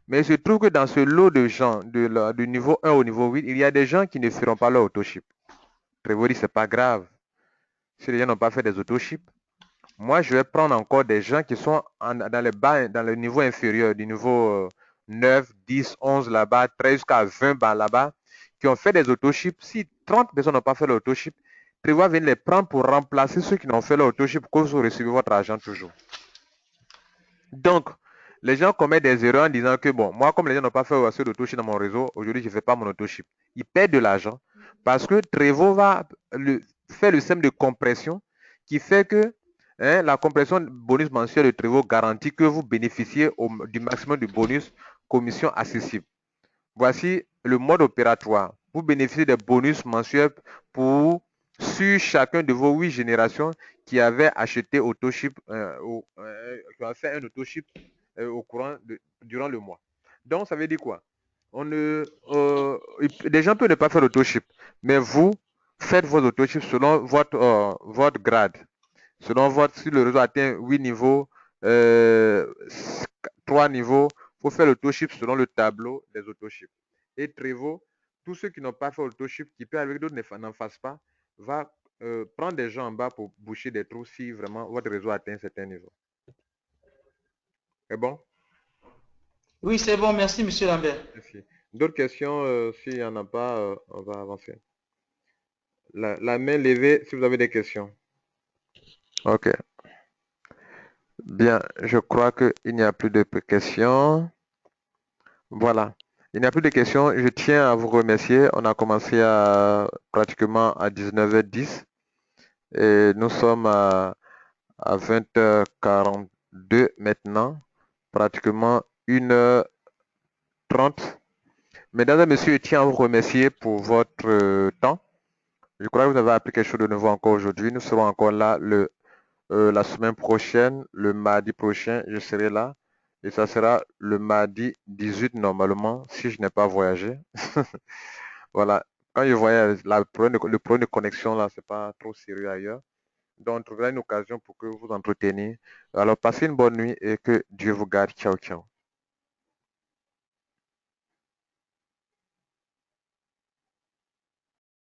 Mais il se trouve que dans ce lot de gens, du niveau 1 au niveau 8, il y a des gens qui ne feront pas leur autoship. Trevo dit, c'est pas grave. Si les gens n'ont pas fait des autoships, moi, je vais prendre encore des gens qui sont dans le niveau inférieur, du niveau 9, 10, 11 là-bas, 13 jusqu'à 20 là-bas, qui ont fait des autoships. Si 30 personnes n'ont pas fait l'autoship, prévoir venir les prendre pour remplacer ceux qui n'ont fait l'autoship pour que vous recevez votre argent toujours. Donc, les gens commettent des erreurs en disant que, bon, moi, comme les gens n'ont pas fait assez d'autoship dans mon réseau, aujourd'hui, je ne fais pas mon autoship. Ils perdent de l'argent parce que Trevo va faire le système de compression qui fait que la compression bonus mensuel de Trevo garantit que vous bénéficiez du maximum de bonus commission accessible. Voici le mode opératoire. Vous bénéficiez des bonus mensuels sur chacun de vos 8 générations qui avaient acheté Autoship, qui ont fait un Autoship durant le mois. Donc, ça veut dire quoi? Des gens peuvent ne pas faire l'autoship, mais vous faites vos autoships selon votre grade. Si le réseau atteint 8 niveaux, 3 niveaux, il faut faire l'autoship selon le tableau des autoships. Et Trevo, tous ceux qui n'ont pas fait l'autoship, qui peut avec d'autres n'en fassent pas, va prendre des gens en bas pour boucher des trous si vraiment votre réseau atteint un certain niveau. C'est bon? Oui, c'est bon, merci, M. Lambert. Merci. D'autres questions, s'il n'y en a pas, on va avancer. La main levée si vous avez des questions. Ok. Bien, je crois qu'il n'y a plus de questions. Voilà. Il n'y a plus de questions. Je tiens à vous remercier. On a commencé pratiquement à 19h10 et nous sommes à 20h42 maintenant, pratiquement 1h30. Mesdames et messieurs, je tiens à vous remercier pour votre temps. Je crois que vous avez appris quelque chose de nouveau encore aujourd'hui. Nous serons encore là la semaine prochaine, le mardi prochain, je serai là. Et ça sera le mardi 18 normalement, si je n'ai pas voyagé. Voilà. Quand je voyage, le problème de connexion, là, c'est pas trop sérieux ailleurs. Donc, on trouvera une occasion pour que vous entreteniez. Alors, passez une bonne nuit et que Dieu vous garde. Ciao, ciao.